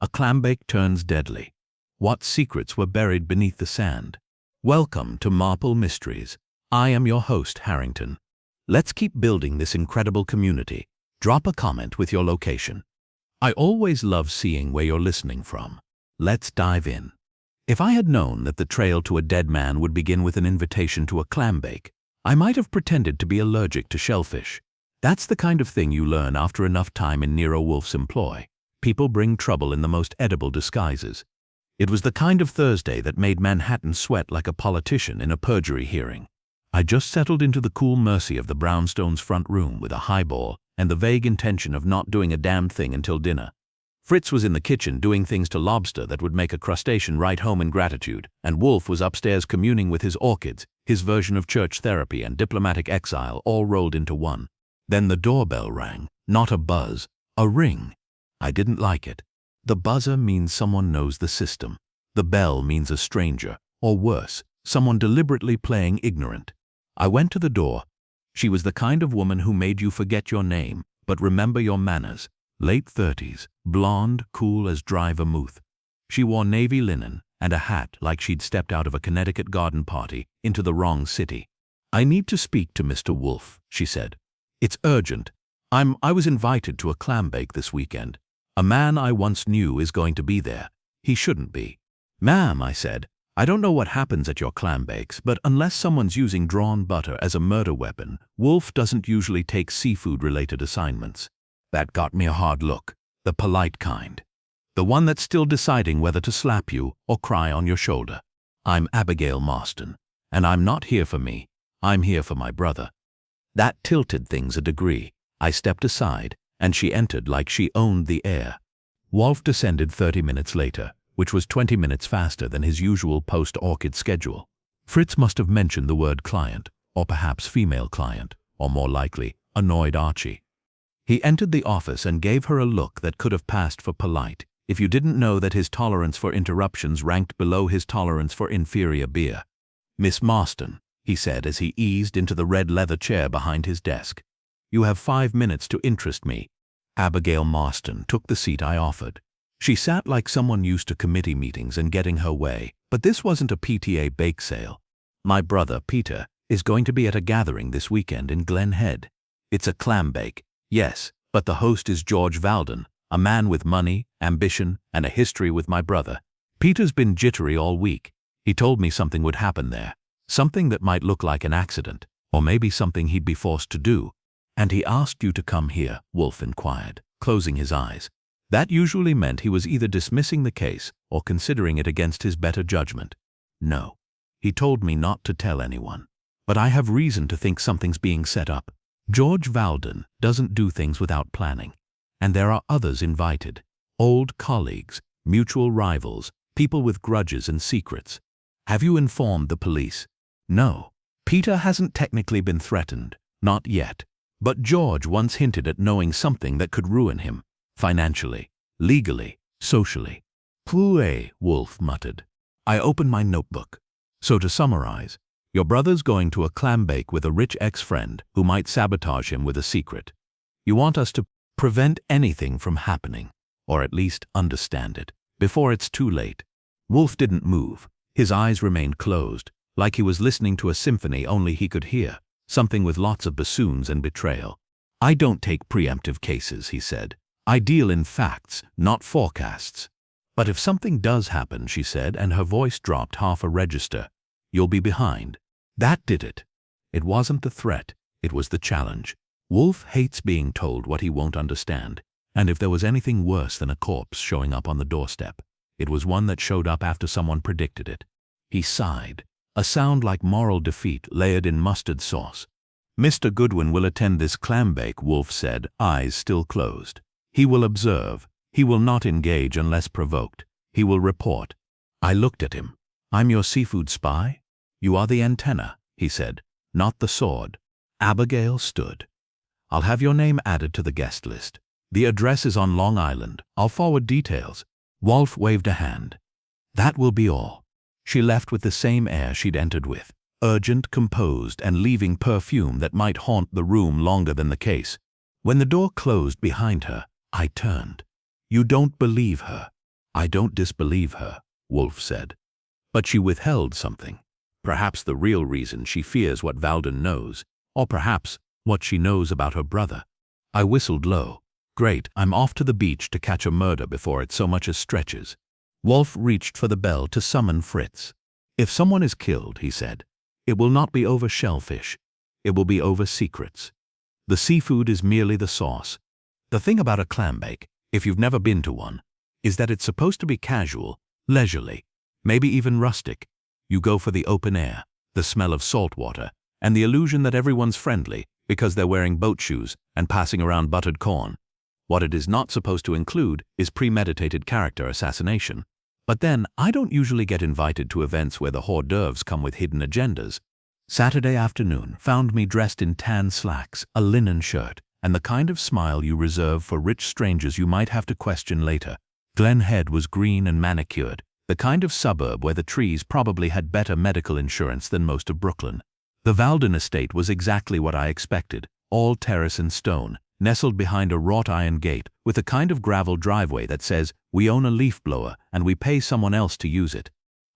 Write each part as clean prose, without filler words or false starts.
A clambake turns deadly. What secrets were buried beneath the sand? Welcome to Marple Mysteries. I am your host, Harrington. Let's keep building this incredible community. Drop a comment with your location. I always love seeing where you're listening from. Let's dive in. If I had known that the trail to a dead man would begin with an invitation to a clambake, I might have pretended to be allergic to shellfish. That's the kind of thing you learn after enough time in Nero Wolfe's employ. People bring trouble in the most edible disguises. It was the kind of Thursday that made Manhattan sweat like a politician in a perjury hearing. I just settled into the cool mercy of the brownstone's front room with a highball and the vague intention of not doing a damned thing until dinner. Fritz was in the kitchen doing things to lobster that would make a crustacean write home in gratitude, and Wolfe was upstairs communing with his orchids, his version of church therapy and diplomatic exile all rolled into one. Then the doorbell rang, not a buzz, a ring. I didn't like it. The buzzer means someone knows the system. The bell means a stranger, or worse, someone deliberately playing ignorant. I went to the door. She was the kind of woman who made you forget your name, but remember your manners. Late 30s, blonde, cool as dry vermouth. She wore navy linen and a hat like she'd stepped out of a Connecticut garden party into the wrong city. "I need to speak to Mr. Wolfe," she said. "It's urgent. I was invited to a clambake this weekend. A man I once knew is going to be there. He shouldn't be." "Ma'am," I said, "I don't know what happens at your clambakes, but unless someone's using drawn butter as a murder weapon, Wolfe doesn't usually take seafood-related assignments." That got me a hard look, the polite kind. The one that's still deciding whether to slap you or cry on your shoulder. "I'm Abigail Marston, and I'm not here for me. I'm here for my brother." That tilted things a degree. I stepped aside, and she entered like she owned the air. Wolfe descended 30 minutes later, which was 20 minutes faster than his usual post-orchid schedule. Fritz must have mentioned the word client, or perhaps female client, or more likely, annoyed Archie. He entered the office and gave her a look that could have passed for polite, if you didn't know that his tolerance for interruptions ranked below his tolerance for inferior beer. "Miss Marston," he said as he eased into the red leather chair behind his desk. "You have 5 minutes to interest me." Abigail Marston took the seat I offered. She sat like someone used to committee meetings and getting her way, but this wasn't a PTA bake sale. "My brother, Peter, is going to be at a gathering this weekend in Glen Head. It's a clambake, yes, but the host is George Valden, a man with money, ambition, and a history with my brother. Peter's been jittery all week. He told me something would happen there, something that might look like an accident, or maybe something he'd be forced to do. And he asked you to come here," Wolfe inquired, closing his eyes. That usually meant he was either dismissing the case or considering it against his better judgment. "No. He told me not to tell anyone. But I have reason to think something's being set up. George Valden doesn't do things without planning. And there are others invited. Old colleagues, mutual rivals, people with grudges and secrets. Have you informed the police?" "No. Peter hasn't technically been threatened. Not yet. But George once hinted at knowing something that could ruin him. Financially, legally, socially." "Pooh," Wolfe muttered. I opened my notebook. "So to summarize, your brother's going to a clambake with a rich ex-friend who might sabotage him with a secret. You want us to prevent anything from happening, or at least understand it, before it's too late." Wolfe didn't move. His eyes remained closed, like he was listening to a symphony only he could hear, something with lots of bassoons and betrayal. "I don't take preemptive cases," he said. "I deal in facts, not forecasts." "But if something does happen," she said, and her voice dropped half a register, "you'll be behind." That did it. It wasn't the threat, it was the challenge. Wolfe hates being told what he won't understand, and if there was anything worse than a corpse showing up on the doorstep, it was one that showed up after someone predicted it. He sighed, a sound like moral defeat layered in mustard sauce. "Mr. Goodwin will attend this clambake," Wolfe said, eyes still closed. "He will observe. He will not engage unless provoked. He will report." I looked at him. "I'm your seafood spy?" "You are the antenna," he said, "not the sword." Abigail stood. "I'll have your name added to the guest list. The address is on Long Island. I'll forward details." Wolfe waved a hand. "That will be all." She left with the same air she'd entered with, urgent, composed, and leaving perfume that might haunt the room longer than the case. When the door closed behind her, I turned. "You don't believe her?" I don't disbelieve her, Wolfe said. But she withheld something. Perhaps the real reason she fears what Valden knows, or perhaps what she knows about her brother. I whistled low. Great, I'm off to the beach to catch a murder before it so much as stretches. Wolfe reached for the bell to summon Fritz. If someone is killed, he said, it will not be over shellfish. It will be over secrets. The seafood is merely the sauce. The thing about a clambake, if you've never been to one, is that it's supposed to be casual, leisurely, maybe even rustic. You go for the open air, the smell of salt water, and the illusion that everyone's friendly because they're wearing boat shoes and passing around buttered corn. What it is not supposed to include is premeditated character assassination. But then, I don't usually get invited to events where the hors d'oeuvres come with hidden agendas. Saturday afternoon found me dressed in tan slacks, a linen shirt, and the kind of smile you reserve for rich strangers you might have to question later. Glen Head was green and manicured, the kind of suburb where the trees probably had better medical insurance than most of Brooklyn. The Valden estate was exactly what I expected, all terrace and stone, nestled behind a wrought iron gate with a kind of gravel driveway that says, "We own a leaf blower and we pay someone else to use it."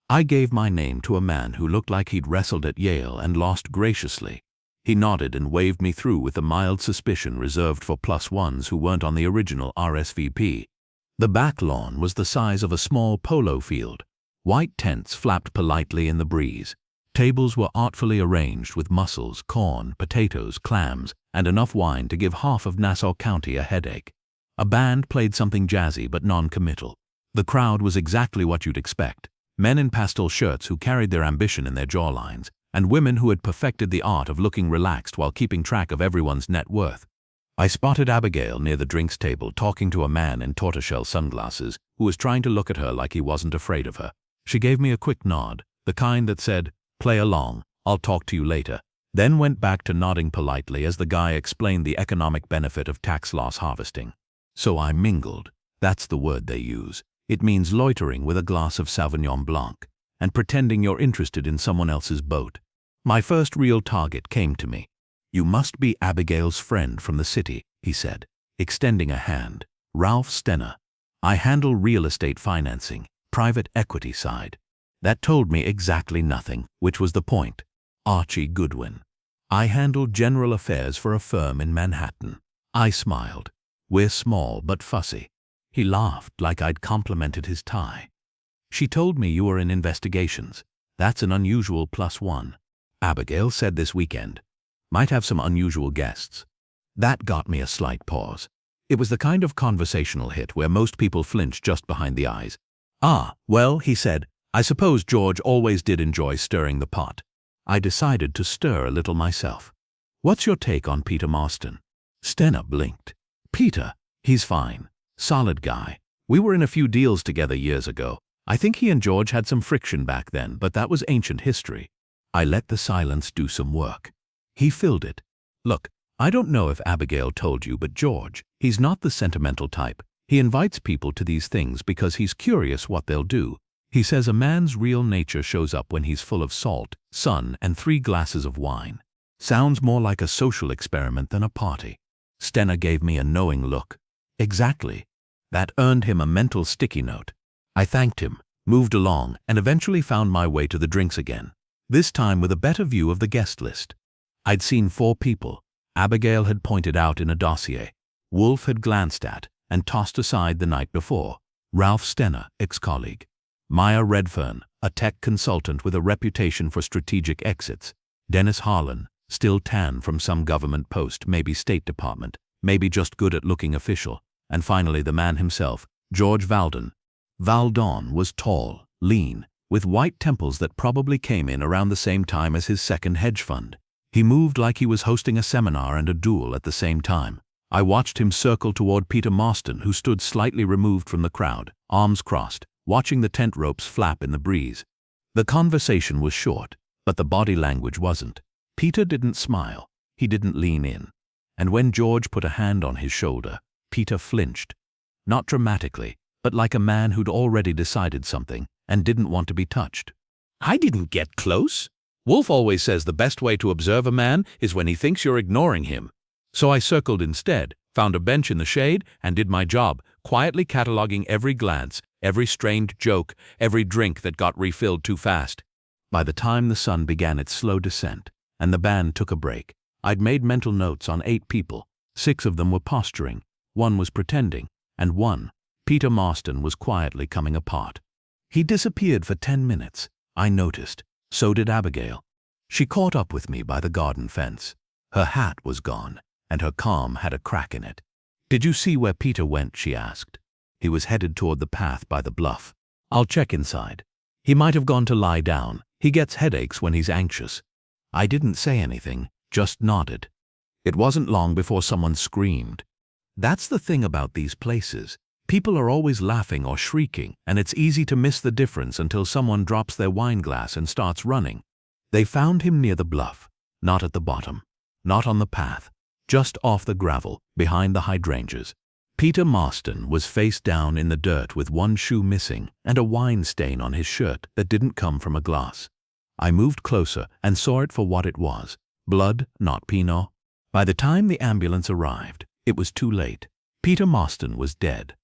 I gave my name to a man who looked like he'd wrestled at Yale and lost graciously. He nodded and waved me through with a mild suspicion reserved for +1s who weren't on the original RSVP. The back lawn was the size of a small polo field. White tents flapped politely in the breeze. Tables were artfully arranged with mussels, corn, potatoes, clams, and enough wine to give half of Nassau County a headache. A band played something jazzy but non-committal. The crowd was exactly what you'd expect. Men in pastel shirts who carried their ambition in their jawlines, and women who had perfected the art of looking relaxed while keeping track of everyone's net worth. I spotted Abigail near the drinks table talking to a man in tortoiseshell sunglasses who was trying to look at her like he wasn't afraid of her. She gave me a quick nod, the kind that said, "Play along, I'll talk to you later," then went back to nodding politely as the guy explained the economic benefit of tax loss harvesting. So I mingled. That's the word they use. It means loitering with a glass of Sauvignon Blanc and pretending you're interested in someone else's boat. My first real target came to me. "You must be Abigail's friend from the city," he said, extending a hand. "Ralph Stenner. I handle real estate financing, private equity side." That told me exactly nothing, which was the point. Archie Goodwin. I handle general affairs for a firm in Manhattan. I smiled. "We're small but fussy." He laughed like I'd complimented his tie. "She told me you were in investigations. That's an unusual +1. Abigail said this weekend. Might have some unusual guests." That got me a slight pause. It was the kind of conversational hit where most people flinch just behind the eyes. "Ah, well," he said, "I suppose George always did enjoy stirring the pot." I decided to stir a little myself. "What's your take on Peter Marston?" Stenner blinked. "Peter? He's fine. Solid guy. We were in a few deals together years ago. I think he and George had some friction back then, but that was ancient history." I let the silence do some work. He filled it. "Look, I don't know if Abigail told you, but George, he's not the sentimental type. He invites people to these things because he's curious what they'll do. He says a man's real nature shows up when he's full of salt, sun, and 3 glasses of wine. Sounds more like a social experiment than a party." Stenner gave me a knowing look. "Exactly." That earned him a mental sticky note. I thanked him, moved along, and eventually found my way to the drinks again, this time with a better view of the guest list. I'd seen 4 people. Abigail had pointed out in a dossier. Wolfe had glanced at and tossed aside the night before. Ralph Stenner, ex-colleague. Maya Redfern, a tech consultant with a reputation for strategic exits. Dennis Harlan, still tan from some government post, maybe State Department, maybe just good at looking official. And finally the man himself, George Valden. Valden was tall, lean, with white temples that probably came in around the same time as his second hedge fund. He moved like he was hosting a seminar and a duel at the same time. I watched him circle toward Peter Marston, who stood slightly removed from the crowd, arms crossed, watching the tent ropes flap in the breeze. The conversation was short, but the body language wasn't. Peter didn't smile. He didn't lean in. And when George put a hand on his shoulder, Peter flinched. Not dramatically, but like a man who'd already decided something and didn't want to be touched. "I didn't get close. Wolfe always says the best way to observe a man is when he thinks you're ignoring him." So I circled instead, found a bench in the shade, and did my job, quietly cataloging every glance, every strained joke, every drink that got refilled too fast. By the time the sun began its slow descent and the band took a break, I'd made mental notes on 8 people. 6 of them were posturing, 1 was pretending, and 1, Peter Marston, was quietly coming apart. He disappeared for 10 minutes, I noticed. So did Abigail. She caught up with me by the garden fence. Her hat was gone, and her calm had a crack in it. "Did you see where Peter went?" she asked. "He was headed toward the path by the bluff. I'll check inside. He might have gone to lie down. He gets headaches when he's anxious." I didn't say anything, just nodded. It wasn't long before someone screamed. That's the thing about these places. People are always laughing or shrieking, and it's easy to miss the difference until someone drops their wine glass and starts running. They found him near the bluff, not at the bottom, not on the path, just off the gravel, behind the hydrangeas. Peter Marston was face down in the dirt with one shoe missing and a wine stain on his shirt that didn't come from a glass. I moved closer and saw it for what it was. Blood, not Pinot. By the time the ambulance arrived, it was too late. Peter Marston was dead.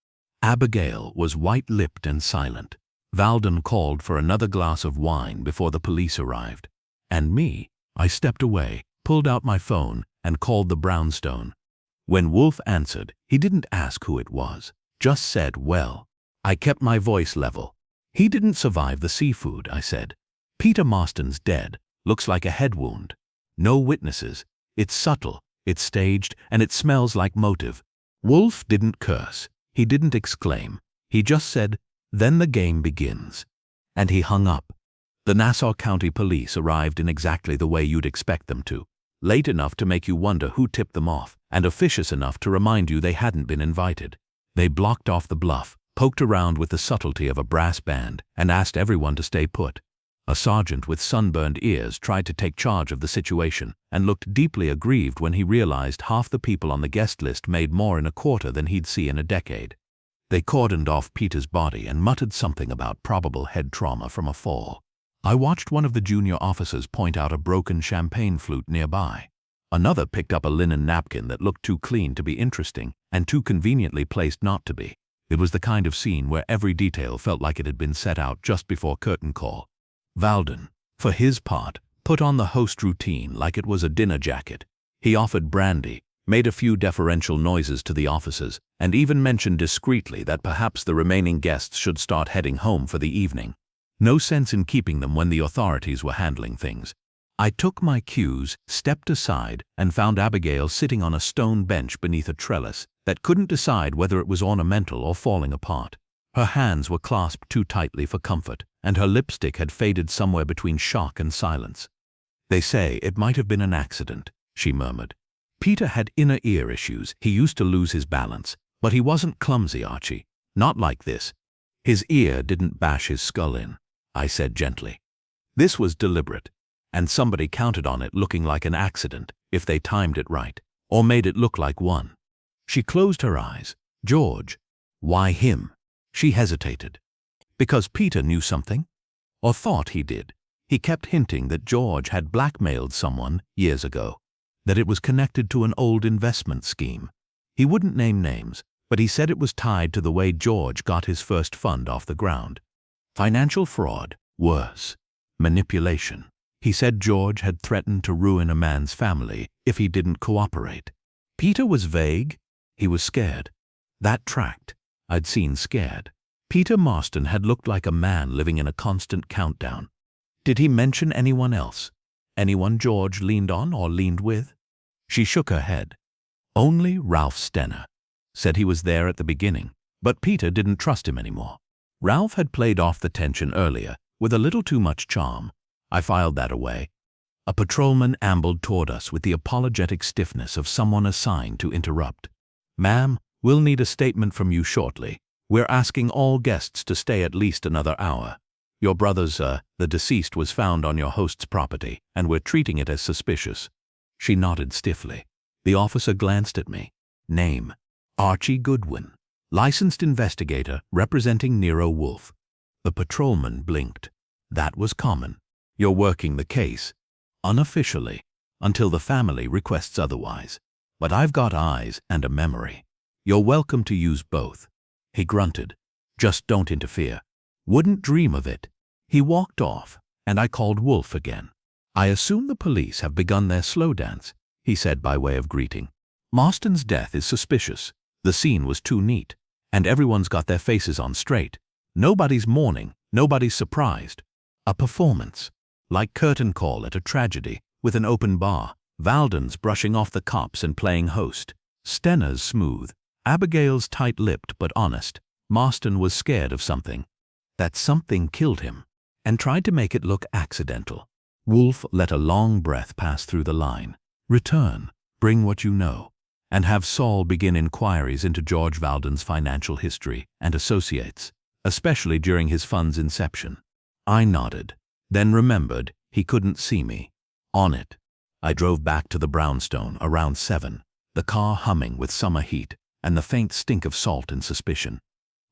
Abigail was white-lipped and silent. Valden called for another glass of wine before the police arrived. And me, I stepped away, pulled out my phone, and called the brownstone. When Wolfe answered, he didn't ask who it was, just said, "Well." I kept my voice level. "He didn't survive the seafood," I said. "Peter Marston's dead. Looks like a head wound. No witnesses. It's subtle, it's staged, and it smells like motive." Wolfe didn't curse. He didn't exclaim. He just said, "Then the game begins." And he hung up. The Nassau County Police arrived in exactly the way you'd expect them to. Late enough to make you wonder who tipped them off, and officious enough to remind you they hadn't been invited. They blocked off the bluff, poked around with the subtlety of a brass band, and asked everyone to stay put. A sergeant with sunburned ears tried to take charge of the situation and looked deeply aggrieved when he realized half the people on the guest list made more in a quarter than he'd see in a decade. They cordoned off Peter's body and muttered something about probable head trauma from a fall. I watched one of the junior officers point out a broken champagne flute nearby. Another picked up a linen napkin that looked too clean to be interesting and too conveniently placed not to be. It was the kind of scene where every detail felt like it had been set out just before curtain call. Valden, for his part, put on the host routine like it was a dinner jacket. He offered brandy, made a few deferential noises to the officers, and even mentioned discreetly that perhaps the remaining guests should start heading home for the evening. No sense in keeping them when the authorities were handling things. I took my cues, stepped aside, and found Abigail sitting on a stone bench beneath a trellis that couldn't decide whether it was ornamental or falling apart. Her hands were clasped too tightly for comfort, and her lipstick had faded somewhere between shock and silence. "They say it might have been an accident," she murmured. "Peter had inner ear issues. He used to lose his balance, but he wasn't clumsy, Archie. Not like this. His ear didn't bash his skull in," I said gently. This was deliberate, and somebody counted on it looking like an accident if they timed it right, or made it look like one. She closed her eyes. "George." "Why him?" She hesitated. "Because Peter knew something? Or thought he did. He kept hinting that George had blackmailed someone years ago, that it was connected to an old investment scheme. He wouldn't name names, but he said it was tied to the way George got his first fund off the ground. Financial fraud, worse, manipulation. He said George had threatened to ruin a man's family if he didn't cooperate. Peter was vague. He was scared. That tracked. I'd seen scared. Peter Marston had looked like a man living in a constant countdown. Did he mention anyone else? Anyone George leaned on or leaned with? She shook her head. Only Ralph Stenner. Said he was there at the beginning, but Peter didn't trust him anymore. Ralph had played off the tension earlier with a little too much charm. I filed that away. A patrolman ambled toward us with the apologetic stiffness of someone assigned to interrupt. "Ma'am, we'll need a statement from you shortly. We're asking all guests to stay at least another hour. Your brother's, the deceased was found on your host's property, and we're treating it as suspicious." She nodded stiffly. The officer glanced at me. "Name: Archie Goodwin. Licensed investigator representing Nero Wolfe." The patrolman blinked. "That was common. You're working the case. Unofficially, until the family requests otherwise. But I've got eyes and a memory. You're welcome to use both." He grunted. Just don't interfere." "Wouldn't dream of it." He walked off, and I called Wolfe again. "I assume the police have begun their slow dance," he said by way of greeting. "Marston's death is suspicious. The scene was too neat, and everyone's got their faces on straight. Nobody's mourning, nobody's surprised. A performance, like curtain call at a tragedy, with an open bar. Valden's brushing off the cops and playing host. Stenna's smooth. Abigail's tight-lipped but honest. Marston was scared of something. That something killed him, and tried to make it look accidental." Wolfe let a long breath pass through the line. "Return, bring what you know, and have Saul begin inquiries into George Valden's financial history and associates, especially during his fund's inception." I nodded, then remembered he couldn't see me. On it. I drove back to the brownstone around 7, the car humming with summer heat and the faint stink of salt and suspicion.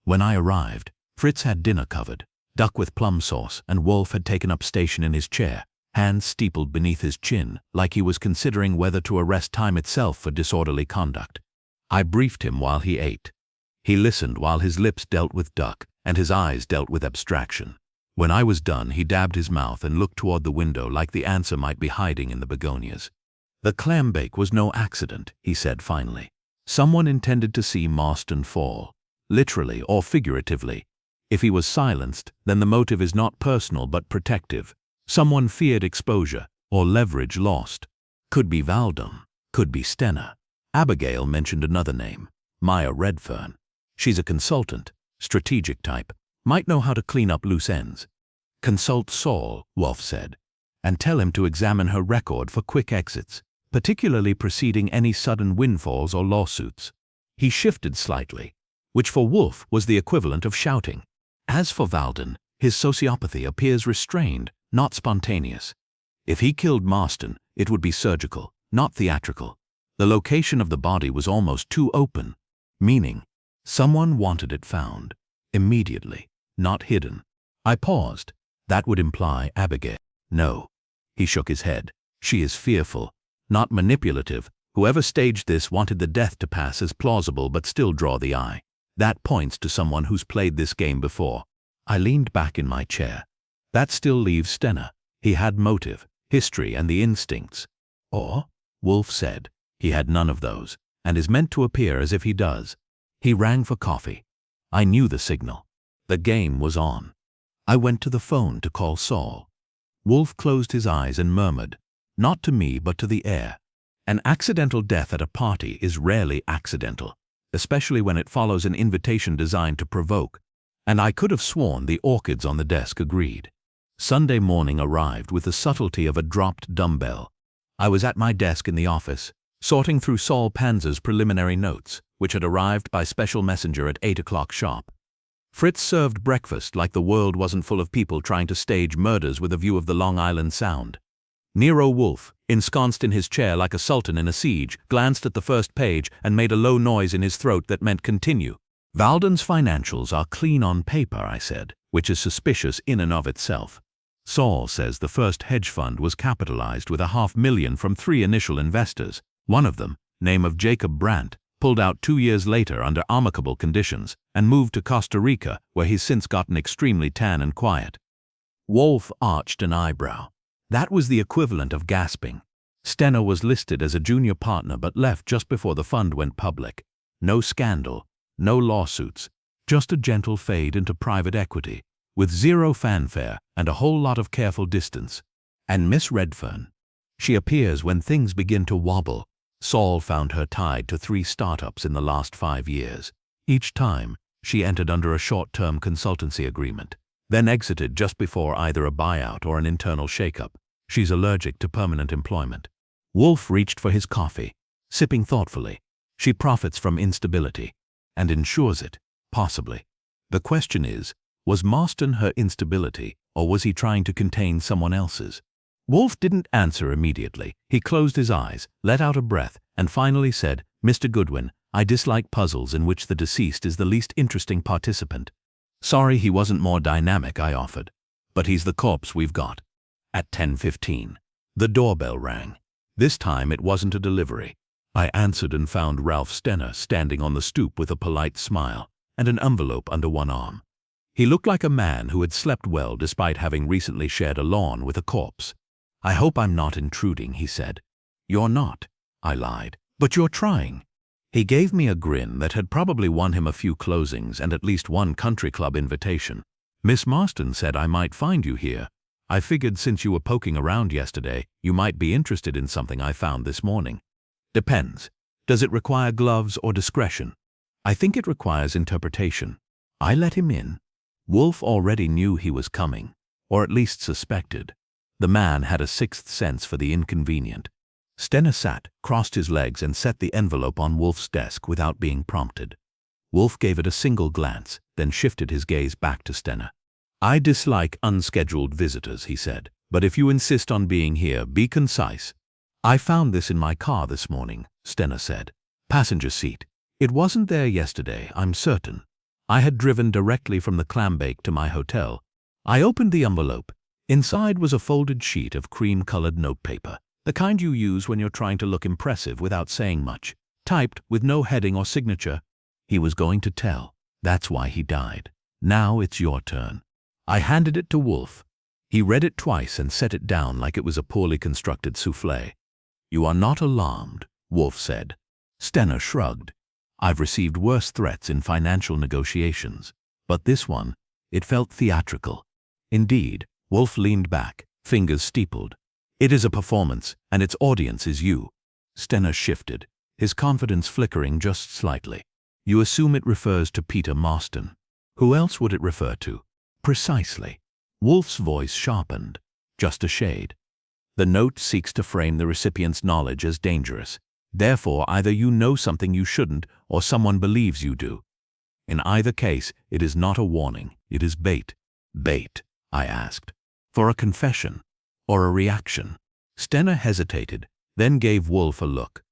When I arrived, Fritz had dinner covered, duck with plum sauce, and Wolfe had taken up station in his chair, hands steepled beneath his chin, like he was considering whether to arrest time itself for disorderly conduct. I briefed him while he ate. He listened while his lips dealt with duck and his eyes dealt with abstraction. When I was done, he dabbed his mouth and looked toward the window like the answer might be hiding in the begonias. "The clambake was no accident," he said finally. "Someone intended to see Marston fall, literally or figuratively. If he was silenced, then the motive is not personal but protective. Someone feared exposure or leverage lost. Could be Valden, could be Stenna." Abigail mentioned another name, Maya Redfern. "She's a consultant, strategic type, might know how to clean up loose ends." "Consult Saul," Wolfe said, "and tell him to examine her record for quick exits, particularly preceding any sudden windfalls or lawsuits." He shifted slightly, which for Wolfe was the equivalent of shouting. "As for Valden, his sociopathy appears restrained, not spontaneous. If he killed Marston, it would be surgical, not theatrical. The location of the body was almost too open, meaning someone wanted it found, immediately, not hidden." I paused. "That would imply Abigail." "No." He shook his head. "She is fearful, not manipulative. Whoever staged this wanted the death to pass as plausible but still draw the eye. That points to someone who's played this game before." I leaned back in my chair. "That still leaves Stenna. He had motive, history, and the instincts." "Or," Wolfe said, "he had none of those, and is meant to appear as if he does." He rang for coffee. I knew the signal. The game was on. I went to the phone to call Saul. Wolfe closed his eyes and murmured, not to me but to the air. An accidental death at a party is rarely accidental, especially when it follows an invitation designed to provoke, and I could have sworn the orchids on the desk agreed. Sunday morning arrived with the subtlety of a dropped dumbbell. I was at my desk in the office, sorting through Saul Panza's preliminary notes, which had arrived by special messenger at 8 o'clock sharp. Fritz served breakfast like the world wasn't full of people trying to stage murders with a view of the Long Island Sound. Nero Wolfe, ensconced in his chair like a sultan in a siege, glanced at the first page and made a low noise in his throat that meant continue. "Valden's financials are clean on paper," I said, "which is suspicious in and of itself. Saul says the first hedge fund was capitalized with $500,000 from 3 initial investors. One of them, name of Jacob Brandt, pulled out 2 years later under amicable conditions and moved to Costa Rica, where he's since gotten extremely tan and quiet." Wolfe arched an eyebrow. That was the equivalent of gasping. Stenna was listed as a junior partner but left just before the fund went public. No scandal, no lawsuits, just a gentle fade into private equity, with zero fanfare and a whole lot of careful distance. And Miss Redfern, she appears when things begin to wobble. Saul found her tied to 3 startups in the last 5 years. Each time, she entered under a short-term consultancy agreement, then exited just before either a buyout or an internal shakeup. She's allergic to permanent employment. Wolfe reached for his coffee, sipping thoughtfully. She profits from instability, and insures it, possibly. The question is, was Marston her instability, or was he trying to contain someone else's? Wolfe didn't answer immediately. He closed his eyes, let out a breath, and finally said, "Mr. Goodwin, I dislike puzzles in which the deceased is the least interesting participant." "Sorry he wasn't more dynamic," I offered. "But he's the corpse we've got." At 10:15, the doorbell rang. This time it wasn't a delivery. I answered and found Ralph Stenna standing on the stoop with a polite smile, and an envelope under one arm. He looked like a man who had slept well despite having recently shared a lawn with a corpse. "I hope I'm not intruding," he said. "You're not," I lied. "But you're trying." He gave me a grin that had probably won him a few closings and at least one country club invitation. "Miss Marston said I might find you here. I figured since you were poking around yesterday, you might be interested in something I found this morning." "Depends. Does it require gloves or discretion?" "I think it requires interpretation." I let him in. Wolfe already knew he was coming, or at least suspected. The man had a sixth sense for the inconvenient. Stenner sat, crossed his legs, and set the envelope on Wolfe's desk without being prompted. Wolfe gave it a single glance, then shifted his gaze back to Stenner. "I dislike unscheduled visitors," he said, "but if you insist on being here, be concise." "I found this in my car this morning," Stenner said. "Passenger seat. It wasn't there yesterday, I'm certain. I had driven directly from the Clambake to my hotel. I opened the envelope. Inside was a folded sheet of cream-colored notepaper, the kind you use when you're trying to look impressive without saying much, typed with no heading or signature. He was going to tell. That's why he died. Now it's your turn. I handed it to Wolfe. He read it twice and set it down like it was a poorly constructed soufflé. "You are not alarmed," Wolfe said. Stenner shrugged. "I've received worse threats in financial negotiations. But this one, it felt theatrical." "Indeed," Wolfe leaned back, fingers steepled. "It is a performance, and its audience is you." Stenner shifted, his confidence flickering just slightly. "You assume it refers to Peter Marston. Who else would it refer to?" "Precisely." Wolfe's voice sharpened, just a shade. "The note seeks to frame the recipient's knowledge as dangerous. Therefore, either you know something you shouldn't, or someone believes you do. In either case, it is not a warning, it is bait." "Bait?" I asked. "For a confession, or a reaction?" Stenner hesitated, then gave Wolfe a look.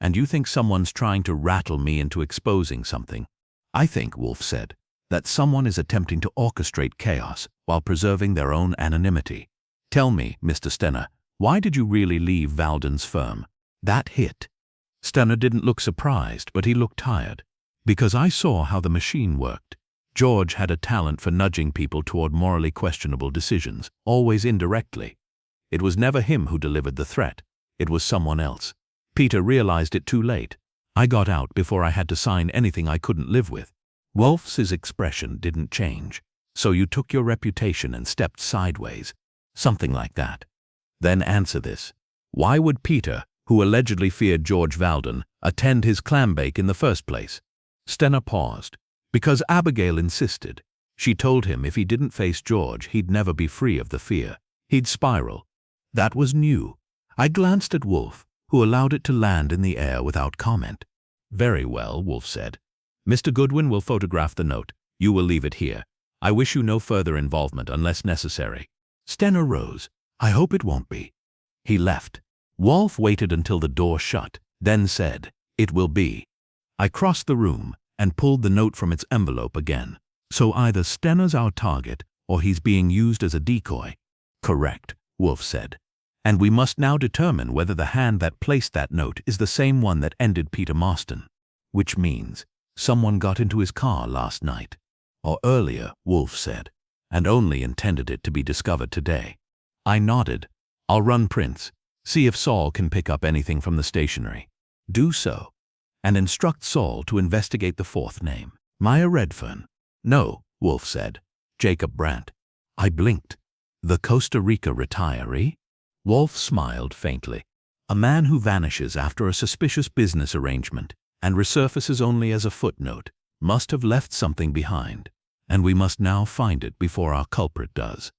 "And you think someone's trying to rattle me into exposing something?" "I think," Wolfe said, "that someone is attempting to orchestrate chaos while preserving their own anonymity. Tell me, Mr. Stenner, why did you really leave Valden's firm?" "That hit." Stenner didn't look surprised, but he looked tired. "Because I saw how the machine worked. George had a talent for nudging people toward morally questionable decisions, always indirectly. It was never him who delivered the threat. It was someone else. Peter realized it too late. I got out before I had to sign anything I couldn't live with." Wolfe's expression didn't change. "So you took your reputation and stepped sideways." "Something like that." "Then answer this. Why would Peter, who allegedly feared George Valden, attend his Clambake in the first place?" Stenner paused. "Because Abigail insisted. She told him if he didn't face George, he'd never be free of the fear. He'd spiral." That was new. I glanced at Wolfe, who allowed it to land in the air without comment. "Very well," Wolfe said. "Mr. Goodwin will photograph the note. You will leave it here. I wish you no further involvement unless necessary." Stenner rose. "I hope it won't be." He left. Wolfe waited until the door shut, then said, "It will be." I crossed the room and pulled the note from its envelope again. "So either Stenner's our target, or he's being used as a decoy." "Correct," Wolfe said. "And we must now determine whether the hand that placed that note is the same one that ended Peter Marston. Which means someone got into his car last night." "Or earlier," Wolfe said, "and only intended it to be discovered today." I nodded. "I'll run prints. See if Saul can pick up anything from the stationery." "Do so. And instruct Saul to investigate the fourth name." "Maya Redfern." "No," Wolfe said. "Jacob Brandt." I blinked. "The Costa Rica retiree?" Wolfe smiled faintly. "A man who vanishes after a suspicious business arrangement and resurfaces only as a footnote must have left something behind, and we must now find it before our culprit does."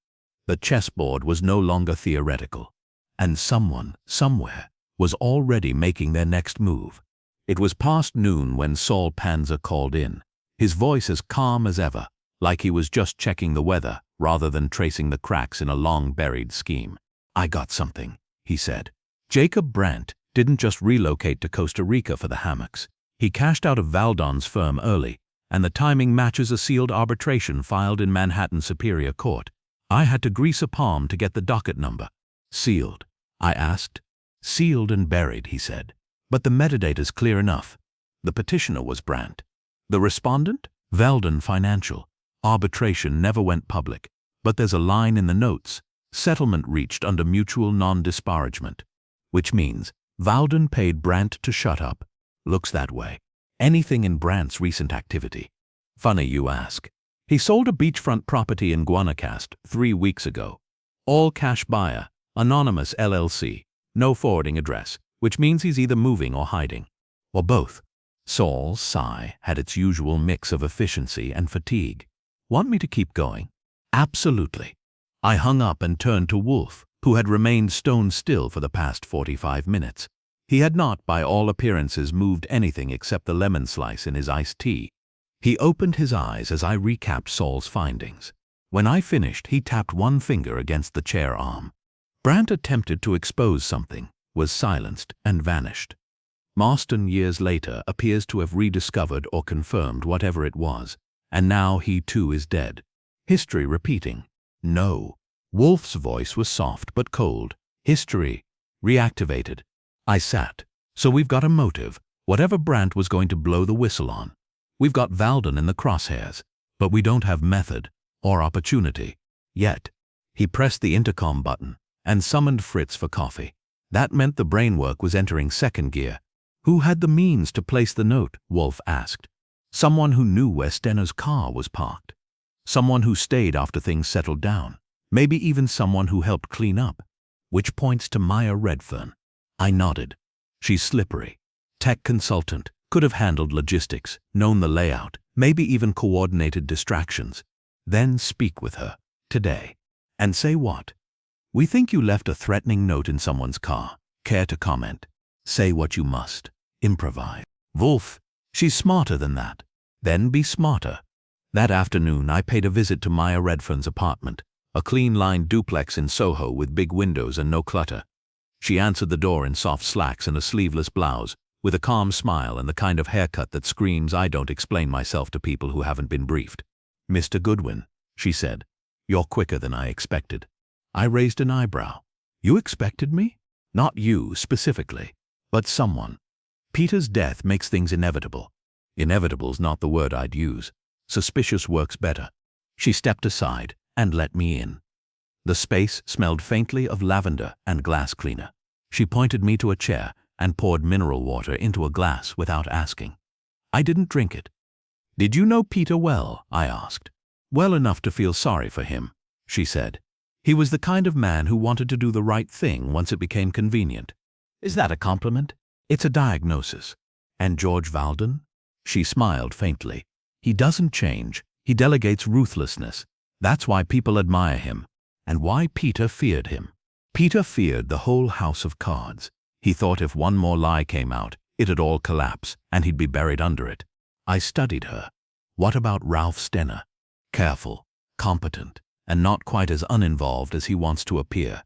The chessboard was no longer theoretical, and someone, somewhere, was already making their next move. It was past noon when Saul Panza called in, his voice as calm as ever, like he was just checking the weather rather than tracing the cracks in a long-buried scheme. "I got something," he said. "Jacob Brandt didn't just relocate to Costa Rica for the hammocks. He cashed out of Valdon's firm early, and the timing matches a sealed arbitration filed in Manhattan Superior Court. I had to grease a palm to get the docket number." "Sealed?" I asked. "Sealed and buried," he said. "But the metadata's clear enough. The petitioner was Brandt." "The respondent?" Veldon Financial. Arbitration never went public, but there's a line in the notes. Settlement reached under mutual non-disparagement, which means Veldon paid Brandt to shut up. Looks that way. Anything in Brandt's recent activity? Funny you ask. He sold a beachfront property in Guanacaste 3 weeks ago. All cash buyer, anonymous LLC, no forwarding address, which means he's either moving or hiding, or both. Saul's sigh had its usual mix of efficiency and fatigue. Want me to keep going? Absolutely. I hung up and turned to Wolfe, who had remained stone still for the past 45 minutes. He had not, by all appearances, moved anything except the lemon slice in his iced tea. He opened his eyes as I recapped Saul's findings. When I finished, he tapped one finger against the chair arm. Brandt attempted to expose something, was silenced, and vanished. Marston, years later, appears to have rediscovered or confirmed whatever it was, and now he too is dead. History repeating. No. Wolfe's voice was soft but cold. History. Reactivated. I sat. So we've got a motive, whatever Brandt was going to blow the whistle on. We've got Veldon in the crosshairs, but we don't have method or opportunity. Yet. He pressed the intercom button and summoned Fritz for coffee. That meant the brainwork was entering second gear. Who had the means to place the note? Wolfe asked. Someone who knew where Stenner's car was parked. Someone who stayed after things settled down. Maybe even someone who helped clean up. Which points to Maya Redfern. I nodded. She's slippery. Tech consultant. Could have handled logistics, known the layout, maybe even coordinated distractions. Then speak with her. Today. And say what? We think you left a threatening note in someone's car. Care to comment? Say what you must. Improvise. Wolfe, she's smarter than that. Then be smarter. That afternoon, I paid a visit to Maya Redfern's apartment, a clean-lined duplex in Soho with big windows and no clutter. She answered the door in soft slacks and a sleeveless blouse, with a calm smile and the kind of haircut that screams I don't explain myself to people who haven't been briefed. Mr. Goodwin, she said, you're quicker than I expected. I raised an eyebrow. You expected me? Not you, specifically, but someone. Peter's death makes things inevitable. Inevitable's not the word I'd use. Suspicious works better. She stepped aside and let me in. The space smelled faintly of lavender and glass cleaner. She pointed me to a chair and poured mineral water into a glass without asking. I didn't drink it. Did you know Peter well? I asked. Well enough to feel sorry for him, she said. He was the kind of man who wanted to do the right thing once it became convenient. Is that a compliment? It's a diagnosis. And George Veldon? She smiled faintly. He doesn't change. He delegates ruthlessness. That's why people admire him, and why Peter feared him. Peter feared the whole house of cards. He thought if one more lie came out, it'd all collapse, and he'd be buried under it. I studied her. What about Ralph Stenner? Careful, competent, and not quite as uninvolved as he wants to appear.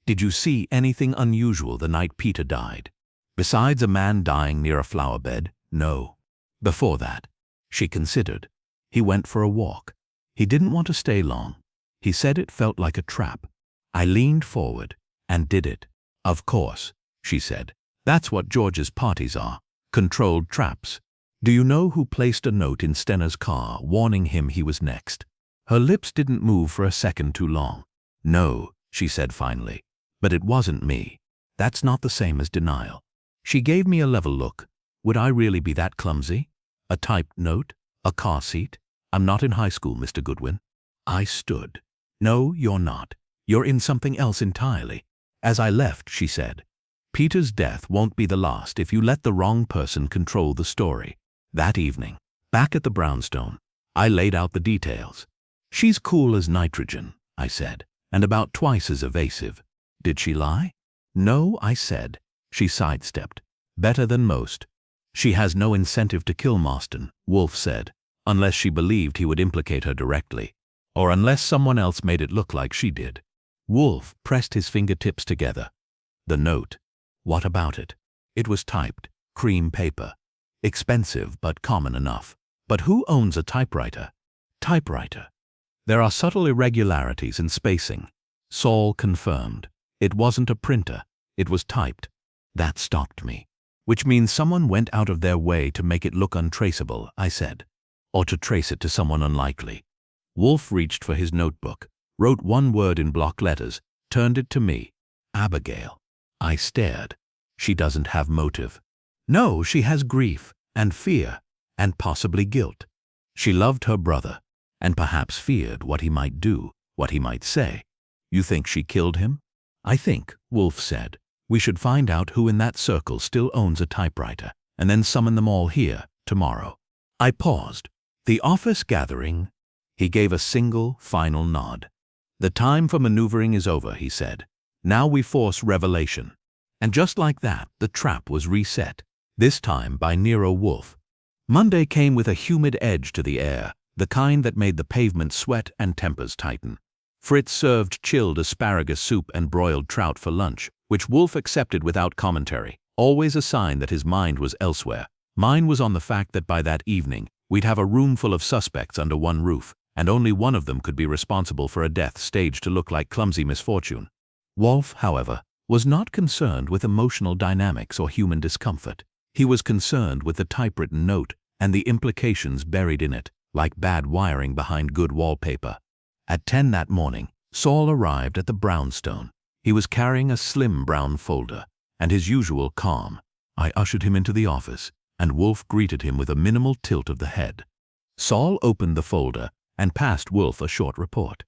Did you see anything unusual the night Peter died? Besides a man dying near a flower bed, no. Before that, she considered. He went for a walk. He didn't want to stay long. He said it felt like a trap. I leaned forward and did it. Of course, she said. That's what George's parties are. Controlled traps. Do you know who placed a note in Stenner's car warning him he was next? Her lips didn't move for a second too long. No, she said finally. But it wasn't me. That's not the same as denial. She gave me a level look. Would I really be that clumsy? A typed note? A car seat? I'm not in high school, Mr. Goodwin. I stood. No, you're not. You're in something else entirely. As I left, she said, Peter's death won't be the last if you let the wrong person control the story. That evening, back at the brownstone, I laid out the details. She's cool as nitrogen, I said, and about twice as evasive. Did she lie? No, I said. She sidestepped. Better than most. She has no incentive to kill Marston, Wolfe said, unless she believed he would implicate her directly, or unless someone else made it look like she did. Wolfe pressed his fingertips together. The note. What about it? It was typed, cream paper. Expensive but common enough. But who owns a typewriter? Typewriter. There are subtle irregularities in spacing. Saul confirmed. It wasn't a printer. It was typed. That stopped me. Which means someone went out of their way to make it look untraceable, I said. or to trace it to someone unlikely. Wolfe reached for his notebook, wrote one word in block letters, turned it to me. Abigail. I stared. She doesn't have motive. No, she has grief and fear and possibly guilt. She loved her brother and perhaps feared what he might do, what he might say. You think she killed him? I think, Wolfe said, we should find out who in that circle still owns a typewriter and then summon them all here tomorrow. I paused. The office gathering? He gave a single, final nod. The time for maneuvering is over, he said. Now we force revelation. And just like that, the trap was reset, this time by Nero Wolfe. Monday came with a humid edge to the air, the kind that made the pavement sweat and tempers tighten. Fritz served chilled asparagus soup and broiled trout for lunch, which Wolfe accepted without commentary, always a sign that his mind was elsewhere. Mine was on the fact that by that evening, we'd have a room full of suspects under one roof, and only one of them could be responsible for a death staged to look like clumsy misfortune. Wolfe, however, was not concerned with emotional dynamics or human discomfort. He was concerned with the typewritten note and the implications buried in it, like bad wiring behind good wallpaper. At 10 that morning, Saul arrived at the brownstone. He was carrying a slim brown folder, and his usual calm. I ushered him into the office, and Wolfe greeted him with a minimal tilt of the head. Saul opened the folder and passed Wolfe a short report.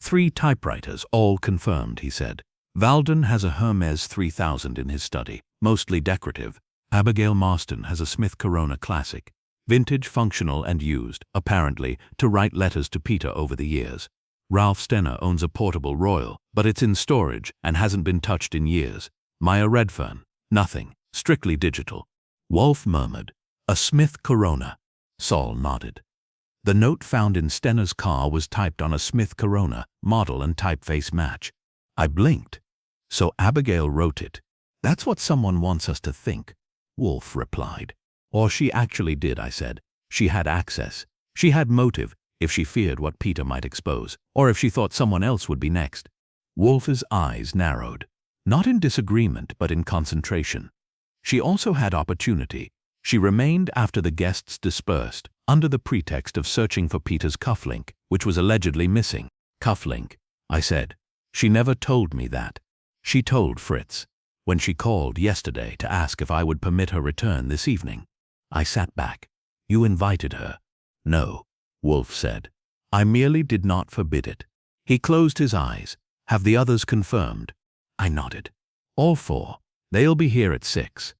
3 typewriters, all confirmed, he said. Valden has a Hermes 3000 in his study, mostly decorative. Abigail Marston has a Smith Corona Classic, vintage, functional, and used, apparently, to write letters to Peter over the years. Ralph Stenner owns a portable Royal, but it's in storage and hasn't been touched in years. Maya Redfern, nothing, strictly digital. Wolfe murmured, a Smith Corona. Saul nodded. The note found in Stenner's car was typed on a Smith Corona, model and typeface match. I blinked. So Abigail wrote it. That's what someone wants us to think, Wolfe replied. Or she actually did, I said. She had access. She had motive, if she feared what Peter might expose, or if she thought someone else would be next. Wolfe's eyes narrowed, not in disagreement but in concentration. She also had opportunity. She remained after the guests dispersed, under the pretext of searching for Peter's cufflink, which was allegedly missing. Cufflink, I said. She never told me that. She told Fritz, when she called yesterday to ask if I would permit her return this evening. I sat back. You invited her. No, Wolfe said. I merely did not forbid it. He closed his eyes. Have the others confirmed? I nodded. All 4. They'll be here at 6.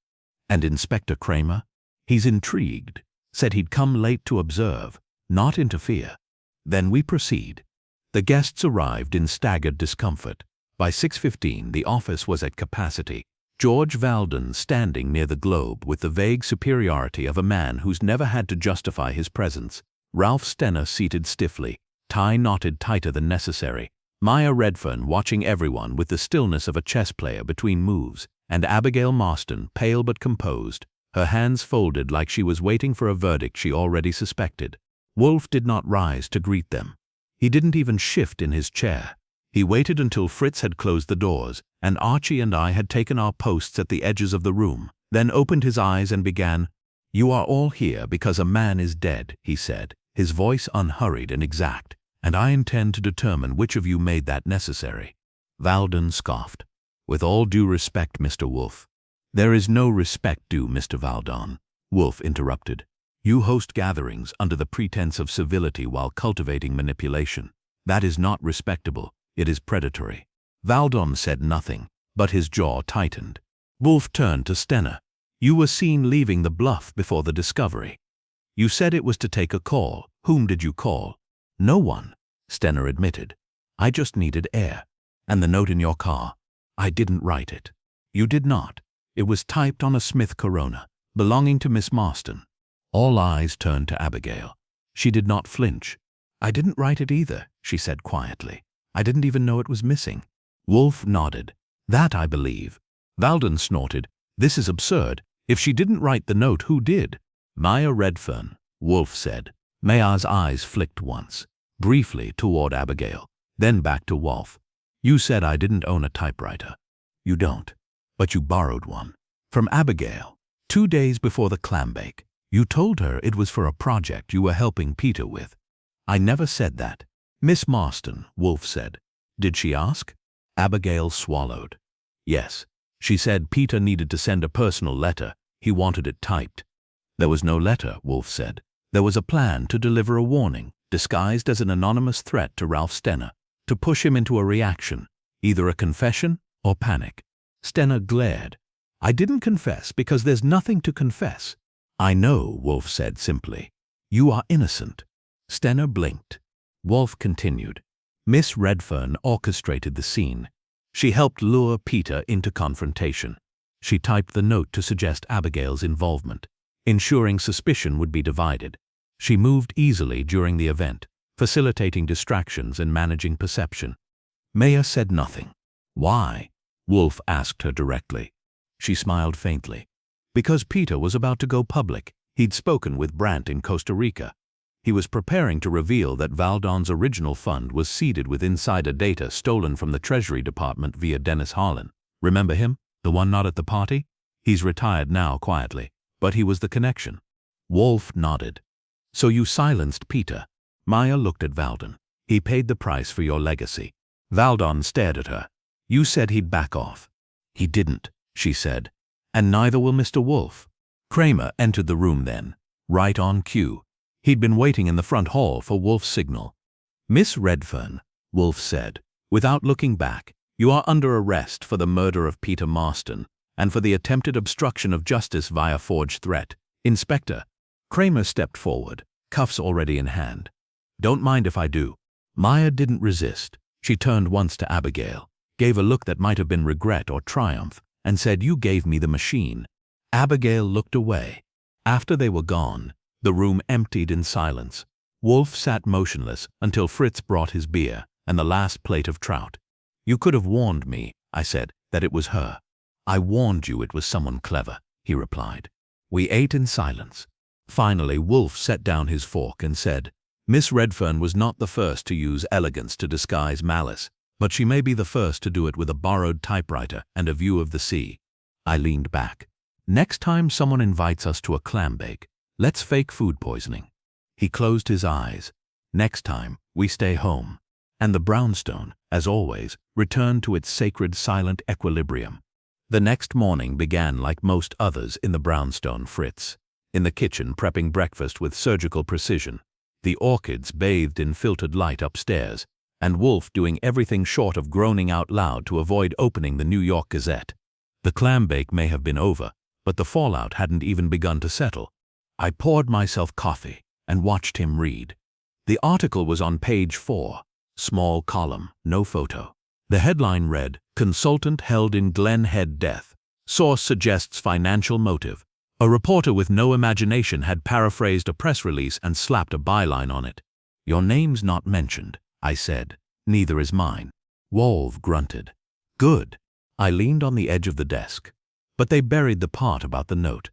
And Inspector Kramer? He's intrigued. Said he'd come late to observe, not interfere. Then we proceed. The guests arrived in staggered discomfort. By 6:15 the office was at capacity. George Valden standing near the globe with the vague superiority of a man who's never had to justify his presence. Ralph Stenner seated stiffly, tie knotted tighter than necessary. Maya Redfern watching everyone with the stillness of a chess player between moves, and Abigail Marston, pale but composed, her hands folded like she was waiting for a verdict she already suspected. Wolfe did not rise to greet them. He didn't even shift in his chair. He waited until Fritz had closed the doors, and Archie and I had taken our posts at the edges of the room, then opened his eyes and began. You are all here because a man is dead, he said, his voice unhurried and exact, and I intend to determine which of you made that necessary. Valden scoffed. With all due respect, Mr. Wolfe. There is no respect due, Mr. Valden, Wolfe interrupted. You host gatherings under the pretense of civility while cultivating manipulation. That is not respectable. It is predatory. Valden said nothing, but his jaw tightened. Wolfe turned to Stenner. You were seen leaving the bluff before the discovery. You said it was to take a call. Whom did you call? No one, Stenner admitted. I just needed air. And the note in your car? I didn't write it. You did not. It was typed on a Smith Corona, belonging to Miss Marston. All eyes turned to Abigail. She did not flinch. I didn't write it either, she said quietly. I didn't even know it was missing. Wolfe nodded. That I believe. Valden snorted. This is absurd. If she didn't write the note, who did? Maya Redfern, Wolfe said. Maya's eyes flicked once, briefly toward Abigail, then back to Wolfe. You said I didn't own a typewriter. You don't. But you borrowed one. From Abigail. 2 days before the Clambake. You told her it was for a project you were helping Peter with. I never said that. Miss Marston, Wolfe said. Did she ask? Abigail swallowed. Yes. She said Peter needed to send a personal letter. He wanted it typed. There was no letter, Wolfe said. There was a plan to deliver a warning, disguised as an anonymous threat to Ralph Stenner, to push him into a reaction, either a confession or panic. Stenner glared. I didn't confess because there's nothing to confess. I know, Wolfe said simply. You are innocent. Stenner blinked. Wolfe continued. Miss Redfern orchestrated the scene. She helped lure Peter into confrontation. She typed the note to suggest Abigail's involvement, ensuring suspicion would be divided. She moved easily during the event, facilitating distractions and managing perception. Maya said nothing. Why? Wolfe asked her directly. She smiled faintly. Because Peter was about to go public. He'd spoken with Brandt in Costa Rica. He was preparing to reveal that Valdon's original fund was seeded with insider data stolen from the Treasury Department via Dennis Harlan. Remember him? The one not at the party? He's retired now quietly, but he was the connection. Wolfe nodded. So you silenced Peter. Maya looked at Valdon. He paid the price for your legacy. Valdon stared at her. You said he'd back off. He didn't, she said. And neither will Mr. Wolfe. Kramer entered the room then, right on cue. He'd been waiting in the front hall for Wolfe's signal. Miss Redfern, Wolfe said, without looking back, you are under arrest for the murder of Peter Marston and for the attempted obstruction of justice via forged threat. Inspector. Kramer stepped forward, cuffs already in hand. Don't mind if I do. Maya didn't resist. She turned once to Abigail, gave a look that might have been regret or triumph, and said, You gave me the machine. Abigail looked away. After they were gone, the room emptied in silence. Wolfe sat motionless until Fritz brought his beer and the last plate of trout. You could have warned me, I said, that it was her. I warned you it was someone clever, he replied. We ate in silence. Finally, Wolfe set down his fork and said, Miss Redfern was not the first to use elegance to disguise malice, but she may be the first to do it with a borrowed typewriter and a view of the sea. I leaned back. Next time someone invites us to a clambake, let's fake food poisoning. He closed his eyes. Next time, we stay home. And the brownstone, as always, returned to its sacred silent equilibrium. The next morning began like most others in the brownstone. Fritz, in the kitchen prepping breakfast with surgical precision, the orchids bathed in filtered light upstairs, and Wolfe doing everything short of groaning out loud to avoid opening the New York Gazette. The clambake may have been over, but the fallout hadn't even begun to settle. I poured myself coffee and watched him read. The article was on page 4, small column, no photo. The headline read, Consultant held in Glen Head death. Source suggests financial motive. A reporter with no imagination had paraphrased a press release and slapped a byline on it. Your name's not mentioned, I said. Neither is mine. Wolfe grunted. Good. I leaned on the edge of the desk. But they buried the part about the note.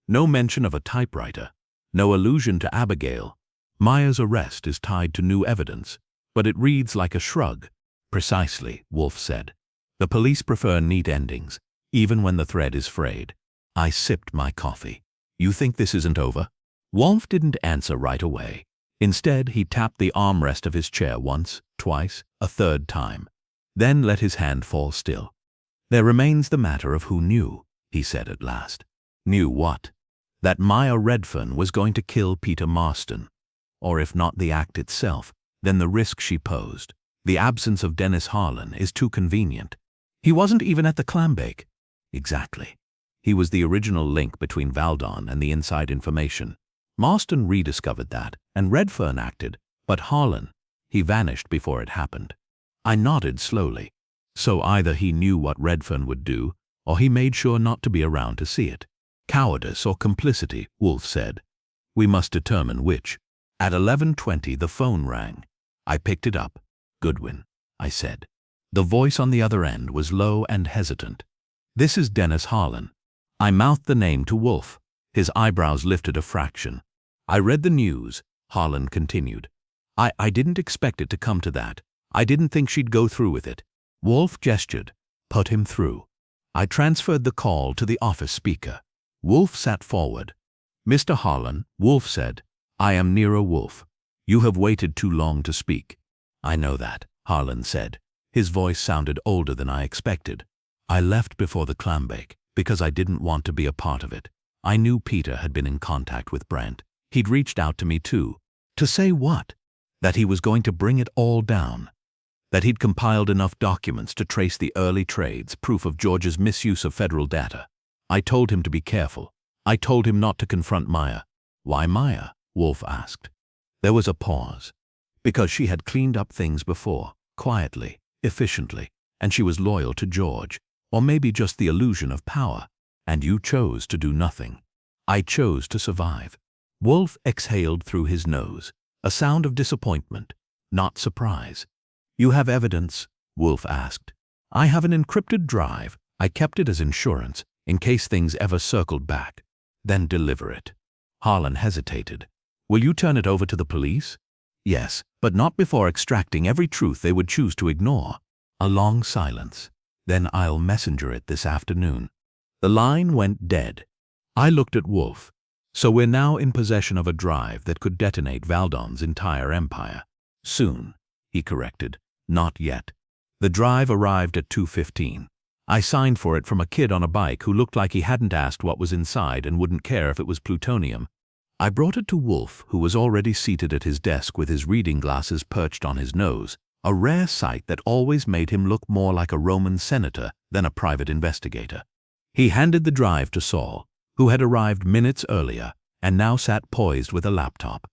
No mention of a typewriter. No allusion to Abigail. Maya's arrest is tied to new evidence, but it reads like a shrug. Precisely, Wolfe said. The police prefer neat endings, even when the thread is frayed. I sipped my coffee. You think this isn't over? Wolfe didn't answer right away. Instead, he tapped the armrest of his chair once, twice, a third time. Then let his hand fall still. There remains the matter of who knew, he said at last. Knew what? That Maya Redfern was going to kill Peter Marston. Or if not the act itself, then the risk she posed. The absence of Dennis Harlan is too convenient. He wasn't even at the clambake. Exactly. He was the original link between Valdon and the inside information. Marston rediscovered that, and Redfern acted, but Harlan, he vanished before it happened. I nodded slowly. So either he knew what Redfern would do, or he made sure not to be around to see it. Cowardice or complicity, Wolfe said. We must determine which. At 11:20 the phone rang. I picked it up. Goodwin, I said. The voice on the other end was low and hesitant. This is Dennis Harlan. I mouthed the name to Wolfe. His eyebrows lifted a fraction. I read the news, Harlan continued. I didn't expect it to come to that. I didn't think she'd go through with it. Wolfe gestured. Put him through. I transferred the call to the office speaker. Wolfe sat forward. Mr. Harlan, Wolfe said, I am Nero Wolfe. You have waited too long to speak. I know that, Harlan said. His voice sounded older than I expected. I left before the Clambake because I didn't want to be a part of it. I knew Peter had been in contact with Brent. He'd reached out to me too. To say what? That he was going to bring it all down. That he'd compiled enough documents to trace the early trades, proof of George's misuse of federal data. I told him to be careful. I told him not to confront Maya. Why Maya? Wolfe asked. There was a pause. Because she had cleaned up things before, quietly, efficiently, and she was loyal to George, or maybe just the illusion of power. And you chose to do nothing. I chose to survive. Wolfe exhaled through his nose, a sound of disappointment, not surprise. You have evidence? Wolfe asked. I have an encrypted drive. I kept it as insurance, in case things ever circled back. Then deliver it. Harlan hesitated. Will you turn it over to the police? Yes, but not before extracting every truth they would choose to ignore. A long silence. Then I'll messenger it this afternoon. The line went dead. I looked at Wolfe. So we're now in possession of a drive that could detonate Valdon's entire empire. Soon, he corrected. Not yet. The drive arrived at 2:15. I signed for it from a kid on a bike who looked like he hadn't asked what was inside and wouldn't care if it was plutonium. I brought it to Wolfe, who was already seated at his desk with his reading glasses perched on his nose, a rare sight that always made him look more like a Roman senator than a private investigator. He handed the drive to Saul, who had arrived minutes earlier and now sat poised with a laptop.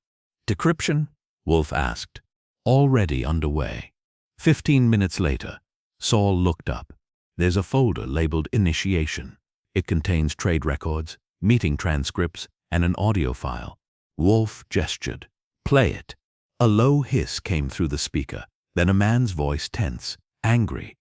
Decryption? Wolfe asked. Already underway. 15 minutes later, Saul looked up. There's a folder labeled Initiation. It contains trade records, meeting transcripts, and an audio file. Wolfe gestured. Play it. A low hiss came through the speaker, then a man's voice tense, angry.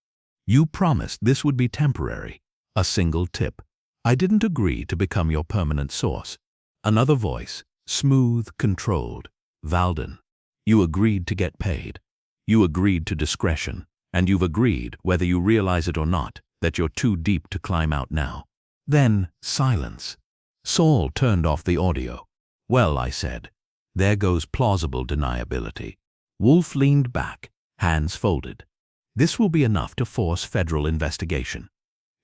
You promised this would be temporary. A single tip. I didn't agree to become your permanent source. Another voice, smooth, controlled. Valdon. You agreed to get paid. You agreed to discretion. And you've agreed, whether you realize it or not, that you're too deep to climb out now. Then, silence. Saul turned off the audio. Well, I said. There goes plausible deniability. Wolfe leaned back, hands folded. This will be enough to force federal investigation.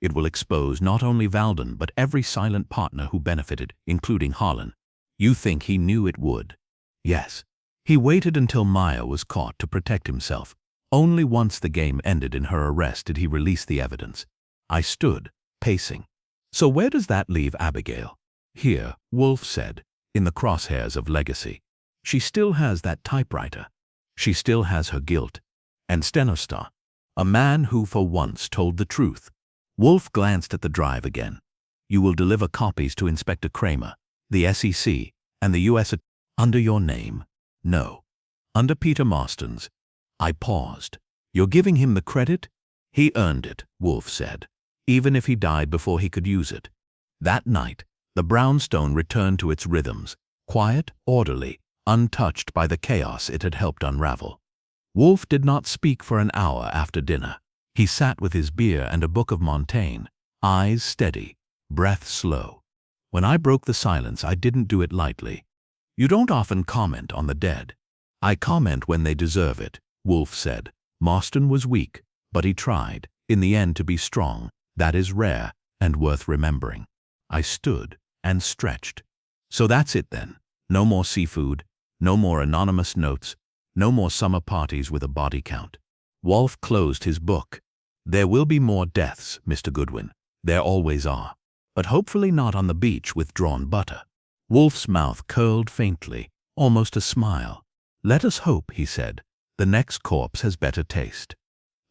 It will expose not only Valdon but every silent partner who benefited, including Harlan. You think he knew it would? Yes. He waited until Maya was caught to protect himself. Only once the game ended in her arrest did he release the evidence. I stood, pacing. So where does that leave Abigail? Here, Wolfe said, in the crosshairs of legacy. She still has that typewriter. She still has her guilt. And Stenostar, a man who for once told the truth. Wolfe glanced at the drive again. You will deliver copies to Inspector Kramer, the SEC, and the U.S. Under your name? No. Under Peter Marston's. I paused. You're giving him the credit? He earned it, Wolfe said, even if he died before he could use it. That night, the brownstone returned to its rhythms, quiet, orderly, untouched by the chaos it had helped unravel. Wolfe did not speak for an hour after dinner. He sat with his beer and a book of Montaigne, eyes steady, breath slow. When I broke the silence, I didn't do it lightly. You don't often comment on the dead. I comment when they deserve it, Wolfe said. Marston was weak, but he tried, in the end, to be strong. That is rare and worth remembering. I stood and stretched. So that's it then. No more seafood, no more anonymous notes, no more summer parties with a body count. Wolfe closed his book. There will be more deaths, Mr. Goodwin. There always are. But hopefully not on the beach with drawn butter. Wolfe's mouth curled faintly, almost a smile. Let us hope, he said. The next corpse has better taste.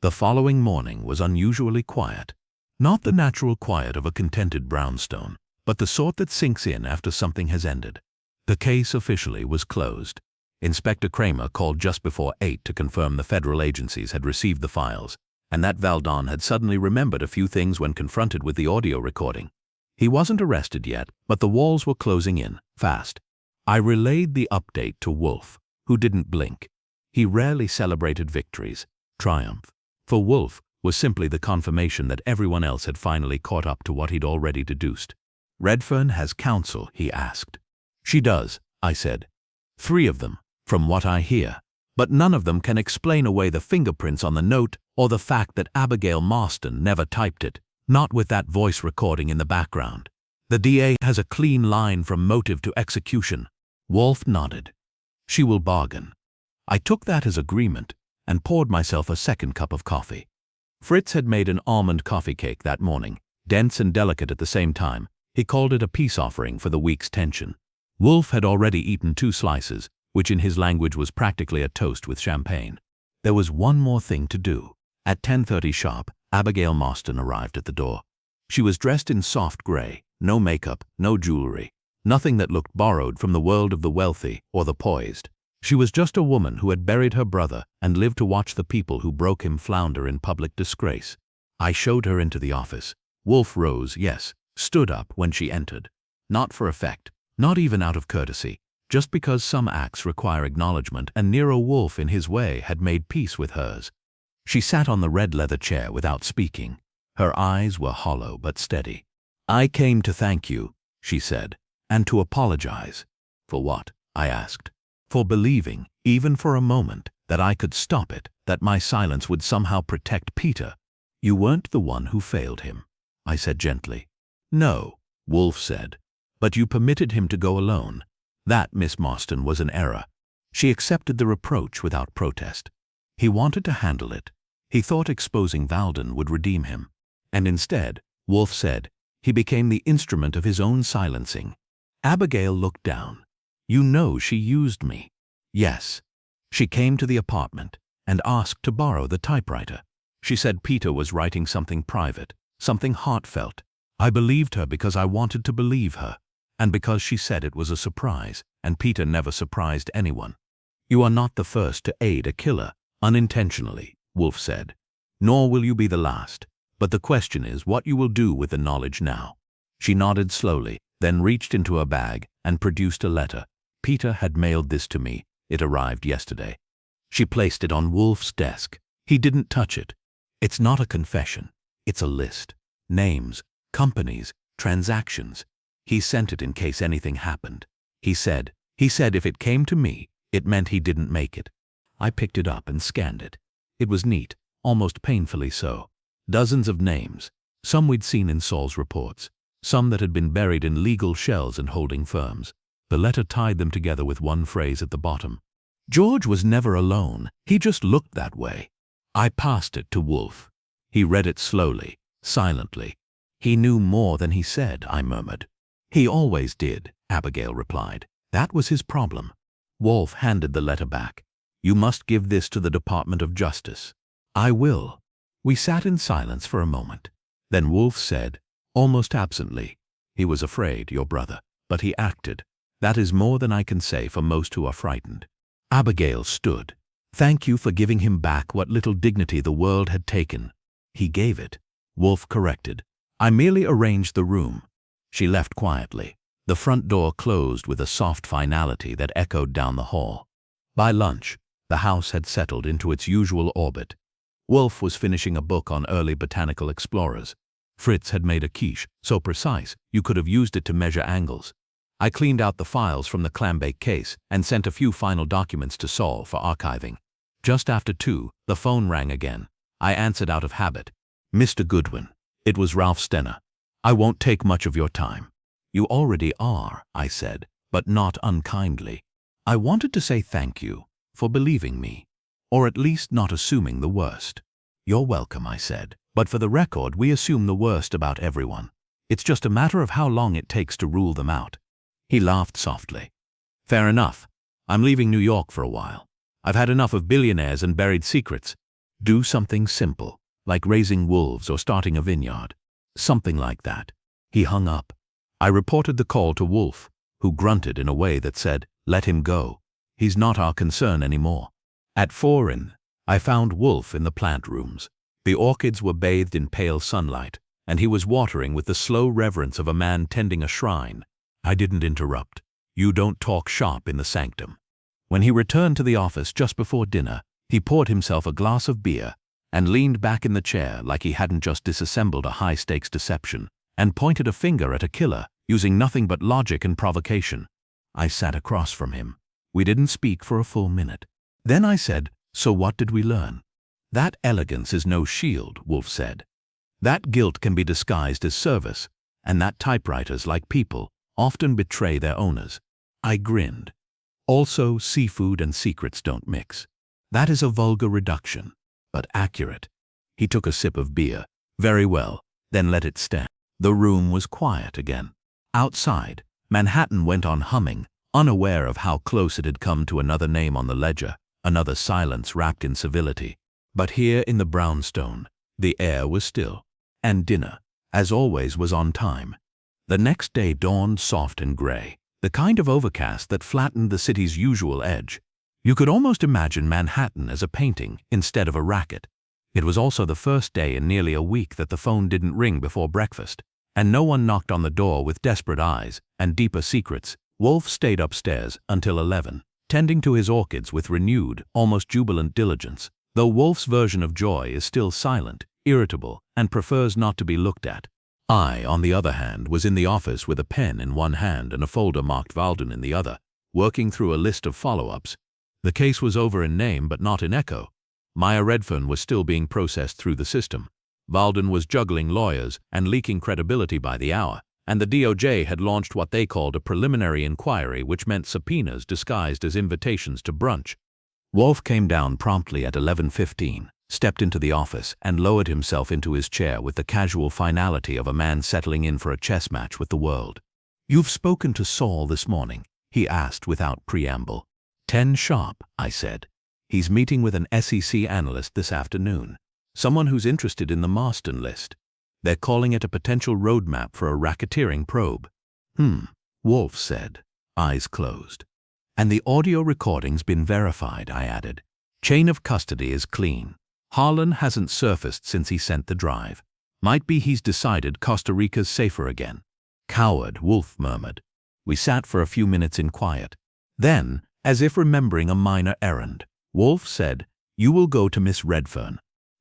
The following morning was unusually quiet. Not the natural quiet of a contented brownstone, but the sort that sinks in after something has ended. The case officially was closed. Inspector Kramer called just before 8 to confirm the federal agencies had received the files, and that Valdon had suddenly remembered a few things when confronted with the audio recording. He wasn't arrested yet, but the walls were closing in, fast. I relayed the update to Wolfe, who didn't blink. He rarely celebrated victories. Triumph, for Wolfe, was simply the confirmation that everyone else had finally caught up to what he'd already deduced. Redfern has counsel, he asked. She does, I said. 3 of them, from what I hear. But none of them can explain away the fingerprints on the note or the fact that Abigail Marston never typed it, not with that voice recording in the background. The DA has a clean line from motive to execution. Wolfe nodded. She will bargain. I took that as agreement and poured myself a second cup of coffee. Fritz had made an almond coffee cake that morning, dense and delicate at the same time. He called it a peace offering for the week's tension. Wolfe had already eaten 2 slices, which in his language was practically a toast with champagne. There was one more thing to do. At 10:30 sharp, Abigail Marston arrived at the door. She was dressed in soft gray, no makeup, no jewelry, nothing that looked borrowed from the world of the wealthy or the poised. She was just a woman who had buried her brother and lived to watch the people who broke him flounder in public disgrace. I showed her into the office. Wolfe rose, yes, stood up when she entered. Not for effect, not even out of courtesy, just because some acts require acknowledgement and Nero Wolfe in his way had made peace with hers. She sat on the red leather chair without speaking. Her eyes were hollow but steady. I came to thank you, she said, and to apologize. For what? I asked. For believing, even for a moment, that I could stop it, that my silence would somehow protect Peter. You weren't the one who failed him, I said gently. No, Wolfe said, but you permitted him to go alone. That, Miss Marston, was an error. She accepted the reproach without protest. He wanted to handle it. He thought exposing Valden would redeem him. And instead, Wolfe said, he became the instrument of his own silencing. Abigail looked down. You know she used me. Yes. She came to the apartment and asked to borrow the typewriter. She said Peter was writing something private, something heartfelt. I believed her because I wanted to believe her, and because she said it was a surprise, and Peter never surprised anyone. You are not the first to aid a killer, unintentionally, Wolfe said. Nor will you be the last. But the question is what you will do with the knowledge now. She nodded slowly, then reached into her bag and produced a letter. Peter had mailed this to me. It arrived yesterday. She placed it on Wolfe's desk. He didn't touch it. It's not a confession. It's a list. Names, companies, transactions. He sent it in case anything happened. He said if it came to me, it meant he didn't make it. I picked it up and scanned it. It was neat, almost painfully so. Dozens of names, some we'd seen in Saul's reports, some that had been buried in legal shells and holding firms. The letter tied them together with one phrase at the bottom. George was never alone. He just looked that way. I passed it to Wolfe. He read it slowly, silently. He knew more than he said, I murmured. He always did, Abigail replied. That was his problem. Wolfe handed the letter back. You must give this to the Department of Justice. I will. We sat in silence for a moment. Then Wolfe said, almost absently, he was afraid, your brother, but he acted. That is more than I can say for most who are frightened. Abigail stood. Thank you for giving him back what little dignity the world had taken. He gave it. Wolfe corrected. I merely arranged the room. She left quietly. The front door closed with a soft finality that echoed down the hall. By lunch, the house had settled into its usual orbit. Wolfe was finishing a book on early botanical explorers. Fritz had made a quiche, so precise you could have used it to measure angles. I cleaned out the files from the Clambake case and sent a few final documents to Saul for archiving. Just after 2, the phone rang again. I answered out of habit. Mr. Goodwin. It was Ralph Stenner. I won't take much of your time. You already are, I said, but not unkindly. I wanted to say thank you for believing me, or at least not assuming the worst. You're welcome, I said, but for the record, we assume the worst about everyone. It's just a matter of how long it takes to rule them out. He laughed softly. Fair enough. I'm leaving New York for a while. I've had enough of billionaires and buried secrets. Do something simple, like raising wolves or starting a vineyard. Something like that. He hung up. I reported the call to Wolfe, who grunted in a way that said, let him go. He's not our concern anymore. At 4 I found Wolfe in the plant rooms. The orchids were bathed in pale sunlight, and he was watering with the slow reverence of a man tending a shrine. I didn't interrupt. You don't talk shop in the sanctum. When he returned to the office just before dinner, he poured himself a glass of beer and leaned back in the chair like he hadn't just disassembled a high-stakes deception and pointed a finger at a killer using nothing but logic and provocation. I sat across from him. We didn't speak for a full minute. Then I said, "So what did we learn?" "That elegance is no shield," Wolfe said. "That guilt can be disguised as service, and that typewriters, like people, often betray their owners." I grinned. "Also, seafood and secrets don't mix. That is a vulgar reduction, but accurate." He took a sip of beer. "Very well, then let it stand." The room was quiet again. Outside, Manhattan went on humming, unaware of how close it had come to another name on the ledger, another silence wrapped in civility. But here in the brownstone, the air was still, and dinner, as always, was on time. The next day dawned soft and gray, the kind of overcast that flattened the city's usual edge. You could almost imagine Manhattan as a painting instead of a racket. It was also the first day in nearly a week that the phone didn't ring before breakfast, and no one knocked on the door with desperate eyes and deeper secrets. Wolfe stayed upstairs until 11, tending to his orchids with renewed, almost jubilant diligence, though Wolfe's version of joy is still silent, irritable, and prefers not to be looked at. I, on the other hand, was in the office with a pen in one hand and a folder marked Valden in the other, working through a list of follow-ups. The case was over in name but not in echo. Maya Redfern was still being processed through the system. Valden was juggling lawyers and leaking credibility by the hour, and the DOJ had launched what they called a preliminary inquiry, which meant subpoenas disguised as invitations to brunch. Wolfe came down promptly at 11:15, stepped into the office, and lowered himself into his chair with the casual finality of a man settling in for a chess match with the world. "You've spoken to Saul this morning?" he asked without preamble. 10 sharp, I said. "He's meeting with an SEC analyst this afternoon, someone who's interested in the Marston list. They're calling it a potential roadmap for a racketeering probe." Wolfe said, eyes closed. "And the audio recording's been verified," I added. "Chain of custody is clean. Harlan hasn't surfaced since he sent the drive. Might be he's decided Costa Rica's safer again." "Coward," Wolfe murmured. We sat for a few minutes in quiet. Then, as if remembering a minor errand, Wolfe said, "You will go to Miss Redfern."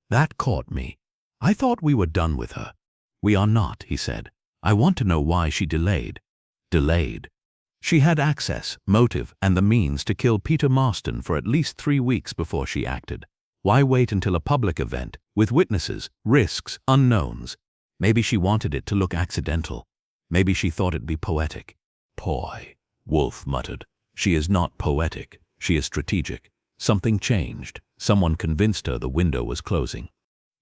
That caught me. I thought we were done with her. "We are not," he said. "I want to know why she delayed." Delayed. She had access, motive, and the means to kill Peter Marston for at least 3 weeks before she acted. Why wait until a public event, with witnesses, risks, unknowns? Maybe she wanted it to look accidental. Maybe she thought it'd be poetic. "Poi," Wolfe muttered. "She is not poetic. She is strategic. Something changed. Someone convinced her the window was closing."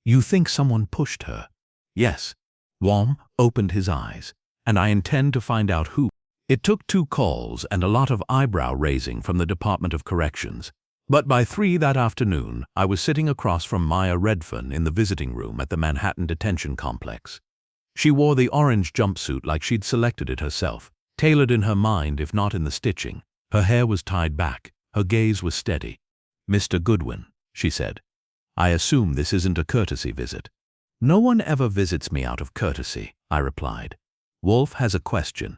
"You think someone pushed her?" "Yes." Wolfe opened his eyes. "And I intend to find out who." It took 2 calls and a lot of eyebrow raising from the Department of Corrections. But by 3 that afternoon, I was sitting across from Maya Redfern in the visiting room at the Manhattan Detention Complex. She wore the orange jumpsuit like she'd selected it herself, tailored in her mind if not in the stitching. Her hair was tied back. Her gaze was steady. "Mr. Goodwin," she said, "I assume this isn't a courtesy visit." "No one ever visits me out of courtesy," I replied. "Wolfe has a question."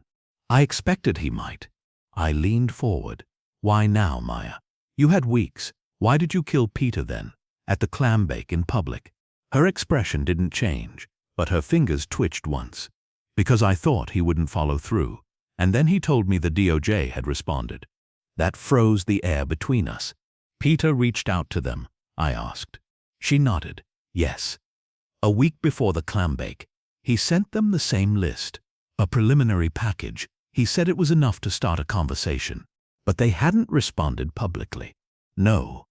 I expected he might. I leaned forward. "Why now, Maya? You had weeks. Why did you kill Peter then, at the Clambake in public?" Her expression didn't change, but her fingers twitched once. "Because I thought he wouldn't follow through, and then he told me the DOJ had responded. That froze the air between us." "Peter reached out to them?" I asked. She nodded. "Yes. A week before the Clambake, he sent them the same list, a preliminary package. He said it was enough to start a conversation, but they hadn't responded publicly." "No.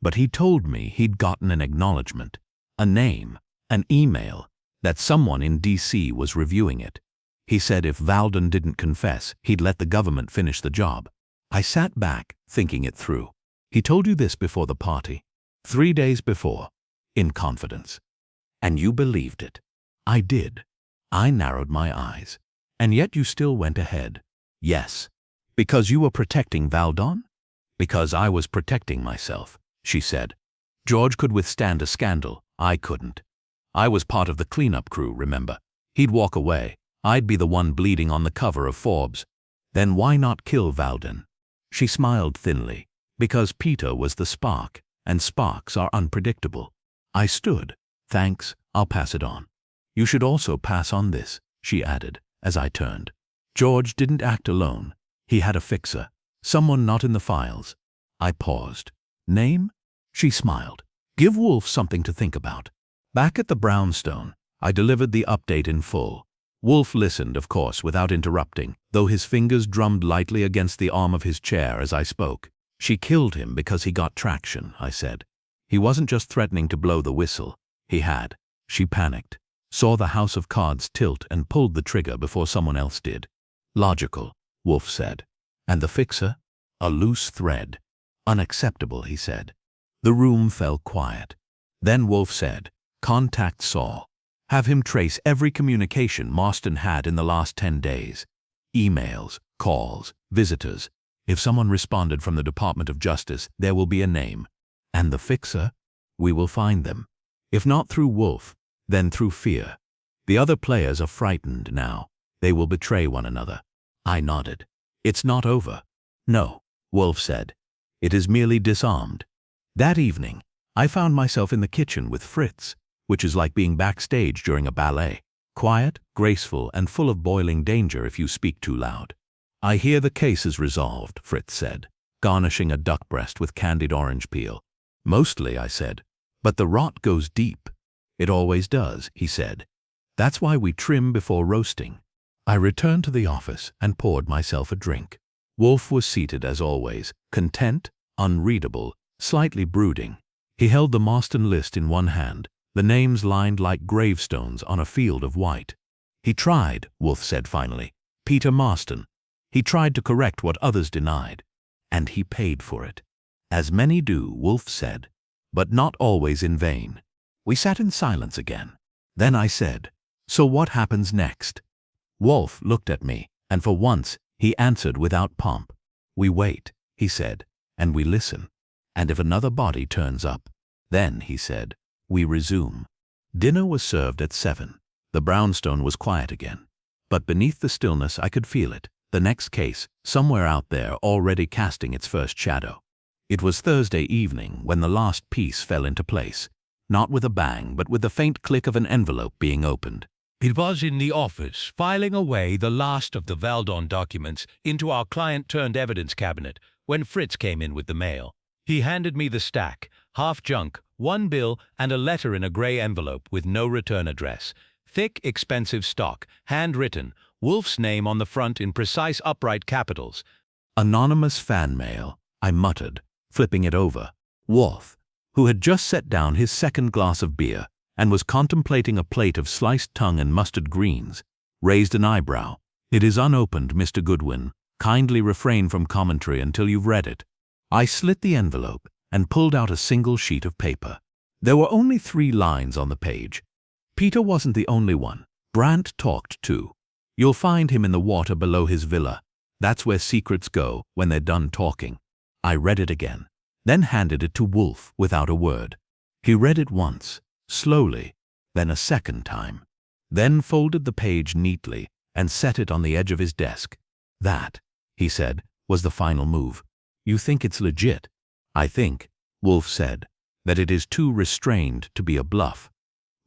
But he told me he'd gotten an acknowledgement, a name, an email, that someone in D.C. was reviewing it. He said if Valden didn't confess, he'd let the government finish the job." I sat back, thinking it through. "He told you this before the party?" 3 days before, in confidence. "And you believed it?" "I did." I narrowed my eyes. "And yet you still went ahead?" "Yes." "Because you were protecting Valden?" "Because I was protecting myself," she said. "George could withstand a scandal. I couldn't. I was part of the cleanup crew, remember? He'd walk away. I'd be the one bleeding on the cover of Forbes. Then why not kill Valden?" She smiled thinly. "Because Peter was the spark, and sparks are unpredictable." I stood. "Thanks, I'll pass it on." "You should also pass on this," she added, as I turned. "George didn't act alone. He had a fixer. Someone not in the files. I paused. Name? She smiled. Give Wolfe something to think about. Back at the brownstone, I delivered the update in full. Wolfe listened, of course, without interrupting, though his fingers drummed lightly against the arm of his chair as I spoke. She killed him because he got traction, I said. He wasn't just threatening to blow the whistle. He had. She panicked, saw the house of cards tilt and pulled the trigger before someone else did. Logical, Wolfe said. And the fixer? A loose thread. Unacceptable, he said. The room fell quiet. Then Wolfe said, contact Saul. Have him trace every communication Marston had in the last 10 days. Emails, calls, visitors. If someone responded from the Department of Justice, there will be a name. And the fixer? We will find them. If not through Wolfe, then through fear. The other players are frightened now. They will betray one another. I nodded. It's not over. No, Wolfe said. It is merely disarmed. That evening, I found myself in the kitchen with Fritz, which is like being backstage during a ballet. Quiet, graceful, and full of boiling danger if you speak too loud. I hear the case is resolved, Fritz said, garnishing a duck breast with candied orange peel. Mostly, I said, but the rot goes deep. It always does, he said. That's why we trim before roasting. I returned to the office and poured myself a drink. Wolfe was seated as always, content, unreadable, slightly brooding. He held the Marston list in one hand, the names lined like gravestones on a field of white. He tried, Wolfe said finally. Peter Marston. He tried to correct what others denied. And he paid for it. As many do, Wolfe said, but not always in vain. We sat in silence again. Then I said, so what happens next? Wolfe looked at me, and for once he answered without pomp. We wait, he said, and we listen. And if another body turns up, then, he said, we resume. Dinner was served at 7. The brownstone was quiet again. But beneath the stillness I could feel it, the next case, somewhere out there already casting its first shadow. It was Thursday evening when the last piece fell into place, not with a bang, but with the faint click of an envelope being opened. It was in the office, filing away the last of the Valdon documents into our client-turned-evidence cabinet, when Fritz came in with the mail. He handed me the stack, half junk, one bill, and a letter in a gray envelope with no return address. Thick, expensive stock, handwritten, Wolfe's name on the front in precise upright capitals. Anonymous fan mail, I muttered, flipping it over. Wolfe, who had just set down his second glass of beer and was contemplating a plate of sliced tongue and mustard greens, raised an eyebrow. It is unopened, Mr. Goodwin. Kindly refrain from commentary until you've read it. I slit the envelope and pulled out a single sheet of paper. There were only 3 lines on the page. Peter wasn't the only one. Brant talked too. You'll find him in the water below his villa. That's where secrets go when they're done talking. I read it again, then handed it to Wolfe without a word. He read it once, slowly, then a second time, then folded the page neatly and set it on the edge of his desk. That, he said, was the final move. You think it's legit? I think, Wolfe said, that it is too restrained to be a bluff.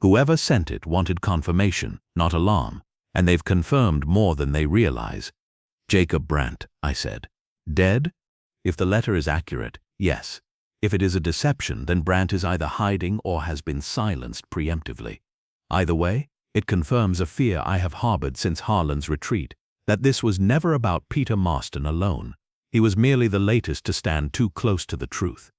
Whoever sent it wanted confirmation, not alarm, and they've confirmed more than they realize. Jacob Brant, I said. Dead? If the letter is accurate, yes. If it is a deception, then Brant is either hiding or has been silenced preemptively. Either way, it confirms a fear I have harbored since Harlan's retreat, that this was never about Peter Marston alone. He was merely the latest to stand too close to the truth.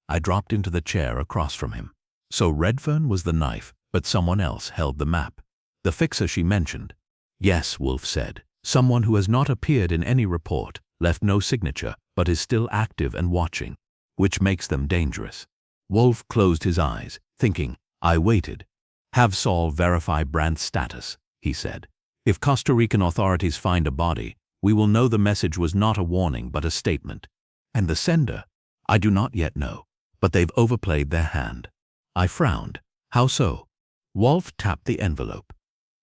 I dropped into the chair across from him. So Redfern was the knife, but someone else held the map. The fixer she mentioned. Yes, Wolfe said. Someone who has not appeared in any report, left no signature, but is still active and watching, which makes them dangerous. Wolfe closed his eyes, thinking. I waited. Have Saul verify Brant's status, he said. If Costa Rican authorities find a body, we will know the message was not a warning but a statement. And the sender? I do not yet know, but they've overplayed their hand. I frowned. How so? Wolfe tapped the envelope.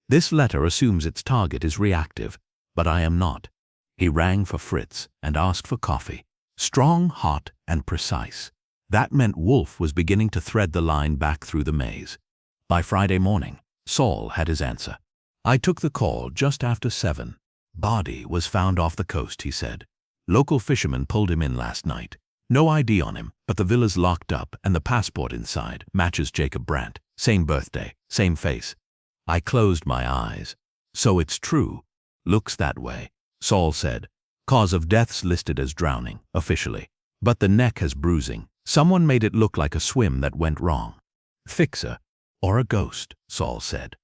This letter assumes its target is reactive, but I am not. He rang for Fritz and asked for coffee. Strong, hot, and precise. That meant Wolfe was beginning to thread the line back through the maze. By Friday morning, Saul had his answer. I took the call just after 7. Body was found off the coast, he said. Local fishermen pulled him in last night. No ID on him, but the villa's locked up and the passport inside matches Jacob Brandt. Same birthday, same face. I closed my eyes. So it's true. Looks that way, Saul said. Cause of death's listed as drowning, officially. But the neck has bruising. Someone made it look like a swim that went wrong. Fixer, or a ghost, Saul said.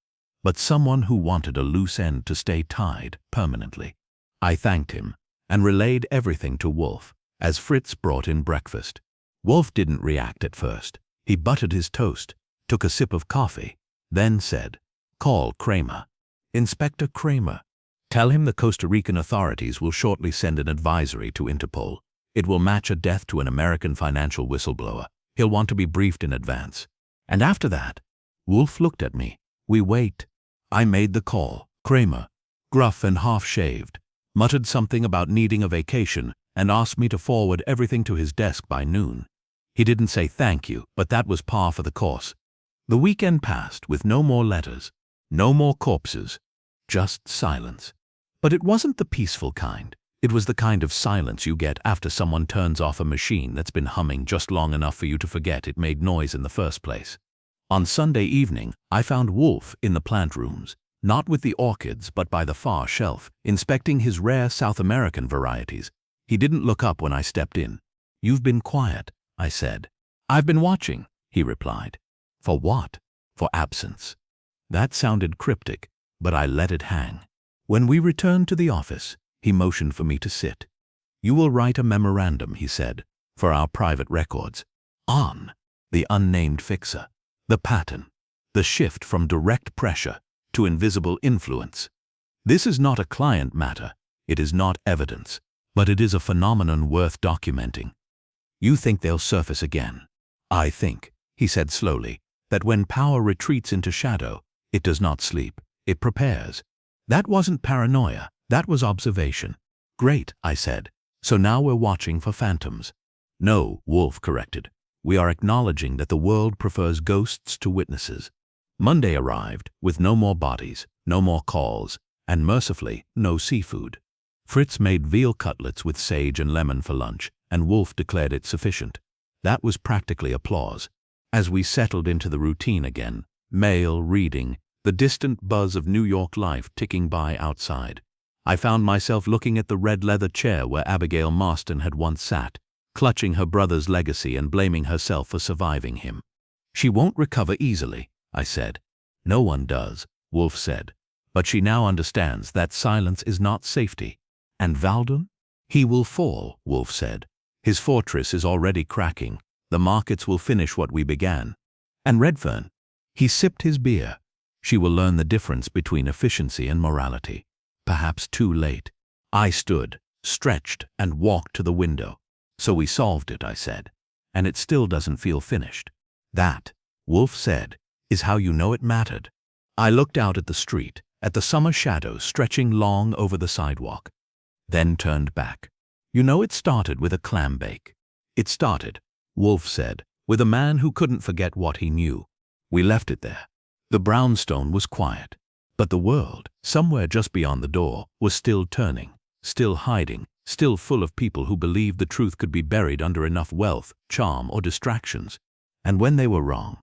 But someone who wanted a loose end to stay tied permanently. I thanked him and relayed everything to Wolfe as Fritz brought in breakfast. Wolfe didn't react at first. He buttered his toast, took a sip of coffee, then said, "Call Kramer. Inspector Kramer. Tell him the Costa Rican authorities will shortly send an advisory to Interpol. It will match a death to an American financial whistleblower. He'll want to be briefed in advance. And after that," Wolfe looked at me. "We wait." I made the call. Kramer, gruff and half-shaved, muttered something about needing a vacation and asked me to forward everything to his desk by noon. He didn't say thank you, but that was par for the course. The weekend passed with no more letters, no more corpses, just silence. But it wasn't the peaceful kind. It was the kind of silence you get after someone turns off a machine that's been humming just long enough for you to forget it made noise in the first place. On Sunday evening, I found Wolfe in the plant rooms, not with the orchids but by the far shelf, inspecting his rare South American varieties. He didn't look up when I stepped in. "You've been quiet," I said. "I've been watching," he replied. "For what?" "For absence." That sounded cryptic, but I let it hang. When we returned to the office, he motioned for me to sit. "You will write a memorandum," he said, "for our private records. On the unnamed fixer, the pattern, the shift from direct pressure to invisible influence. This is not a client matter, it is not evidence, but it is a phenomenon worth documenting. You think they'll surface again? I think," he said slowly, "that when power retreats into shadow, it does not sleep, it prepares." That wasn't paranoia, that was observation. "Great," I said. "So now we're watching for phantoms." "No," Wolfe corrected. "We are acknowledging that the world prefers ghosts to witnesses." Monday arrived with no more bodies, no more calls, and mercifully, no seafood. Fritz made veal cutlets with sage and lemon for lunch, and Wolfe declared it sufficient. That was practically applause. As we settled into the routine again, mail, reading, the distant buzz of New York life ticking by outside, I found myself looking at the red leather chair where Abigail Marston had once sat, clutching her brother's legacy and blaming herself for surviving him. "She won't recover easily," I said. "No one does," Wolfe said. "But she now understands that silence is not safety." "And Valdon?" "He will fall," Wolfe said. "His fortress is already cracking. The markets will finish what we began." "And Redfern?" He sipped his beer. "She will learn the difference between efficiency and morality. Perhaps too late." I stood, stretched, and walked to the window. "So we solved it," I said. "And it still doesn't feel finished." "That," Wolfe said, "is how you know it mattered." I looked out at the street, at the summer shadows stretching long over the sidewalk, then turned back. "You know, it started with a clambake." "It started," Wolfe said, "with a man who couldn't forget what he knew. We left it there. The brownstone was quiet, but the world, somewhere just beyond the door, was still turning, still hiding, still full of people who believed the truth could be buried under enough wealth, charm, or distractions. And when they were wrong,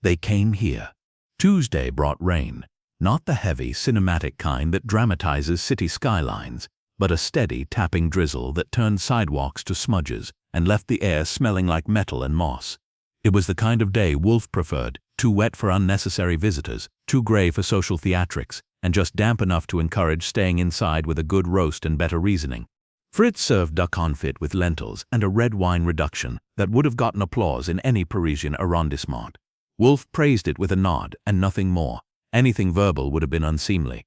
they came here. Tuesday brought rain, not the heavy, cinematic kind that dramatizes city skylines, but a steady, tapping drizzle that turned sidewalks to smudges and left the air smelling like metal and moss. It was the kind of day Wolfe preferred, too wet for unnecessary visitors, too gray for social theatrics, and just damp enough to encourage staying inside with a good roast and better reasoning. Fritz served duck confit with lentils and a red wine reduction that would have gotten applause in any Parisian arrondissement. Wolfe praised it with a nod and nothing more. Anything verbal would have been unseemly.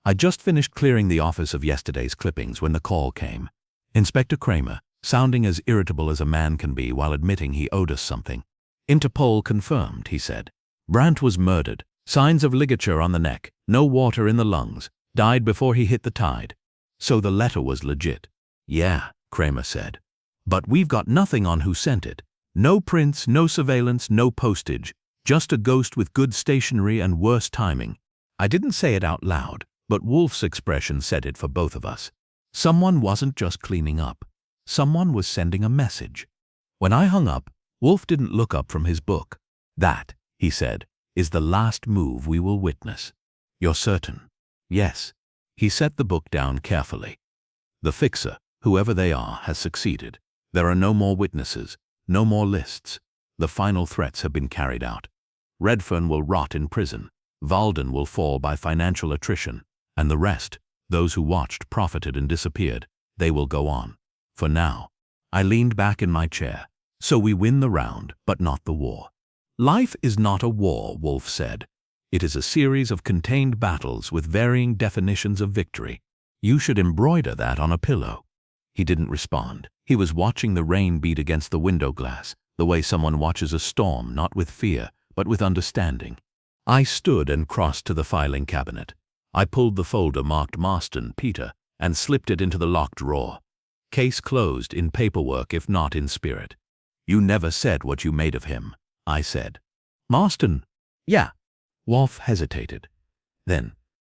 I just finished clearing the office of yesterday's clippings when the call came. Inspector Kramer, sounding as irritable as a man can be while admitting he owed us something. "Interpol confirmed," he said. "Brandt was murdered. Signs of ligature on the neck, no water in the lungs, died before he hit the tide." "So the letter was legit?" "Yeah," Kramer said. "But we've got nothing on who sent it. No prints, no surveillance, no postage. Just a ghost with good stationery and worse timing." I didn't say it out loud, but Wolfe's expression said it for both of us. Someone wasn't just cleaning up. Someone was sending a message. When I hung up, Wolfe didn't look up from his book. "That," he said, "is the last move we will witness." "You're certain?" "Yes." He set the book down carefully. "The fixer, whoever they are, has succeeded. There are no more witnesses, no more lists. The final threats have been carried out. Redfern will rot in prison. Valden will fall by financial attrition. And the rest, those who watched, profited, and disappeared, they will go on. For now." I leaned back in my chair. "So we win the round, but not the war." "Life is not a war," Wolfe said. "It is a series of contained battles with varying definitions of victory. You should embroider that on a pillow." He didn't respond. He was watching the rain beat against the window glass, the way someone watches a storm, not with fear, but with understanding. I stood and crossed to the filing cabinet. I pulled the folder marked Marston, Peter, and slipped it into the locked drawer. Case closed in paperwork, if not in spirit. "You never said what you made of him," I said. "Marston? Yeah." Wolfe hesitated. Then,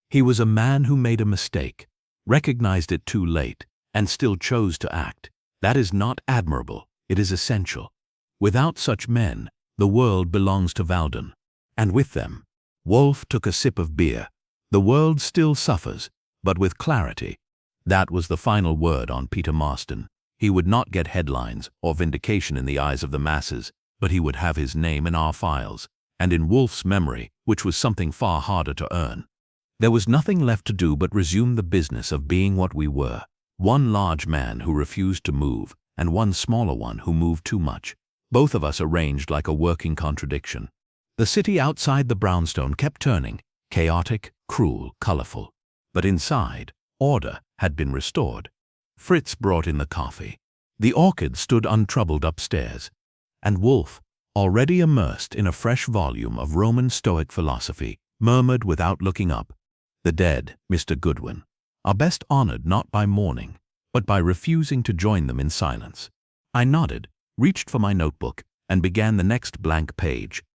"He was a man who made a mistake, recognized it too late, and still chose to act. That is not admirable, it is essential. Without such men, the world belongs to Valden. And with them." Wolfe took a sip of beer. "The world still suffers, but with clarity." That was the final word on Peter Marston. He would not get headlines or vindication in the eyes of the masses, but he would have his name in our files, and in Wolfe's memory, which was something far harder to earn. There was nothing left to do but resume the business of being what we were. One large man who refused to move, and one smaller one who moved too much. Both of us arranged like a working contradiction. The city outside the brownstone kept turning, chaotic, cruel, colorful. But inside, order had been restored. Fritz brought in the coffee. The orchid stood untroubled upstairs. And Wolfe, already immersed in a fresh volume of Roman Stoic philosophy, murmured without looking up, "The dead, Mr. Goodwin, are best honored not by mourning, but by refusing to join them in silence." I nodded, reached for my notebook, and began the next blank page.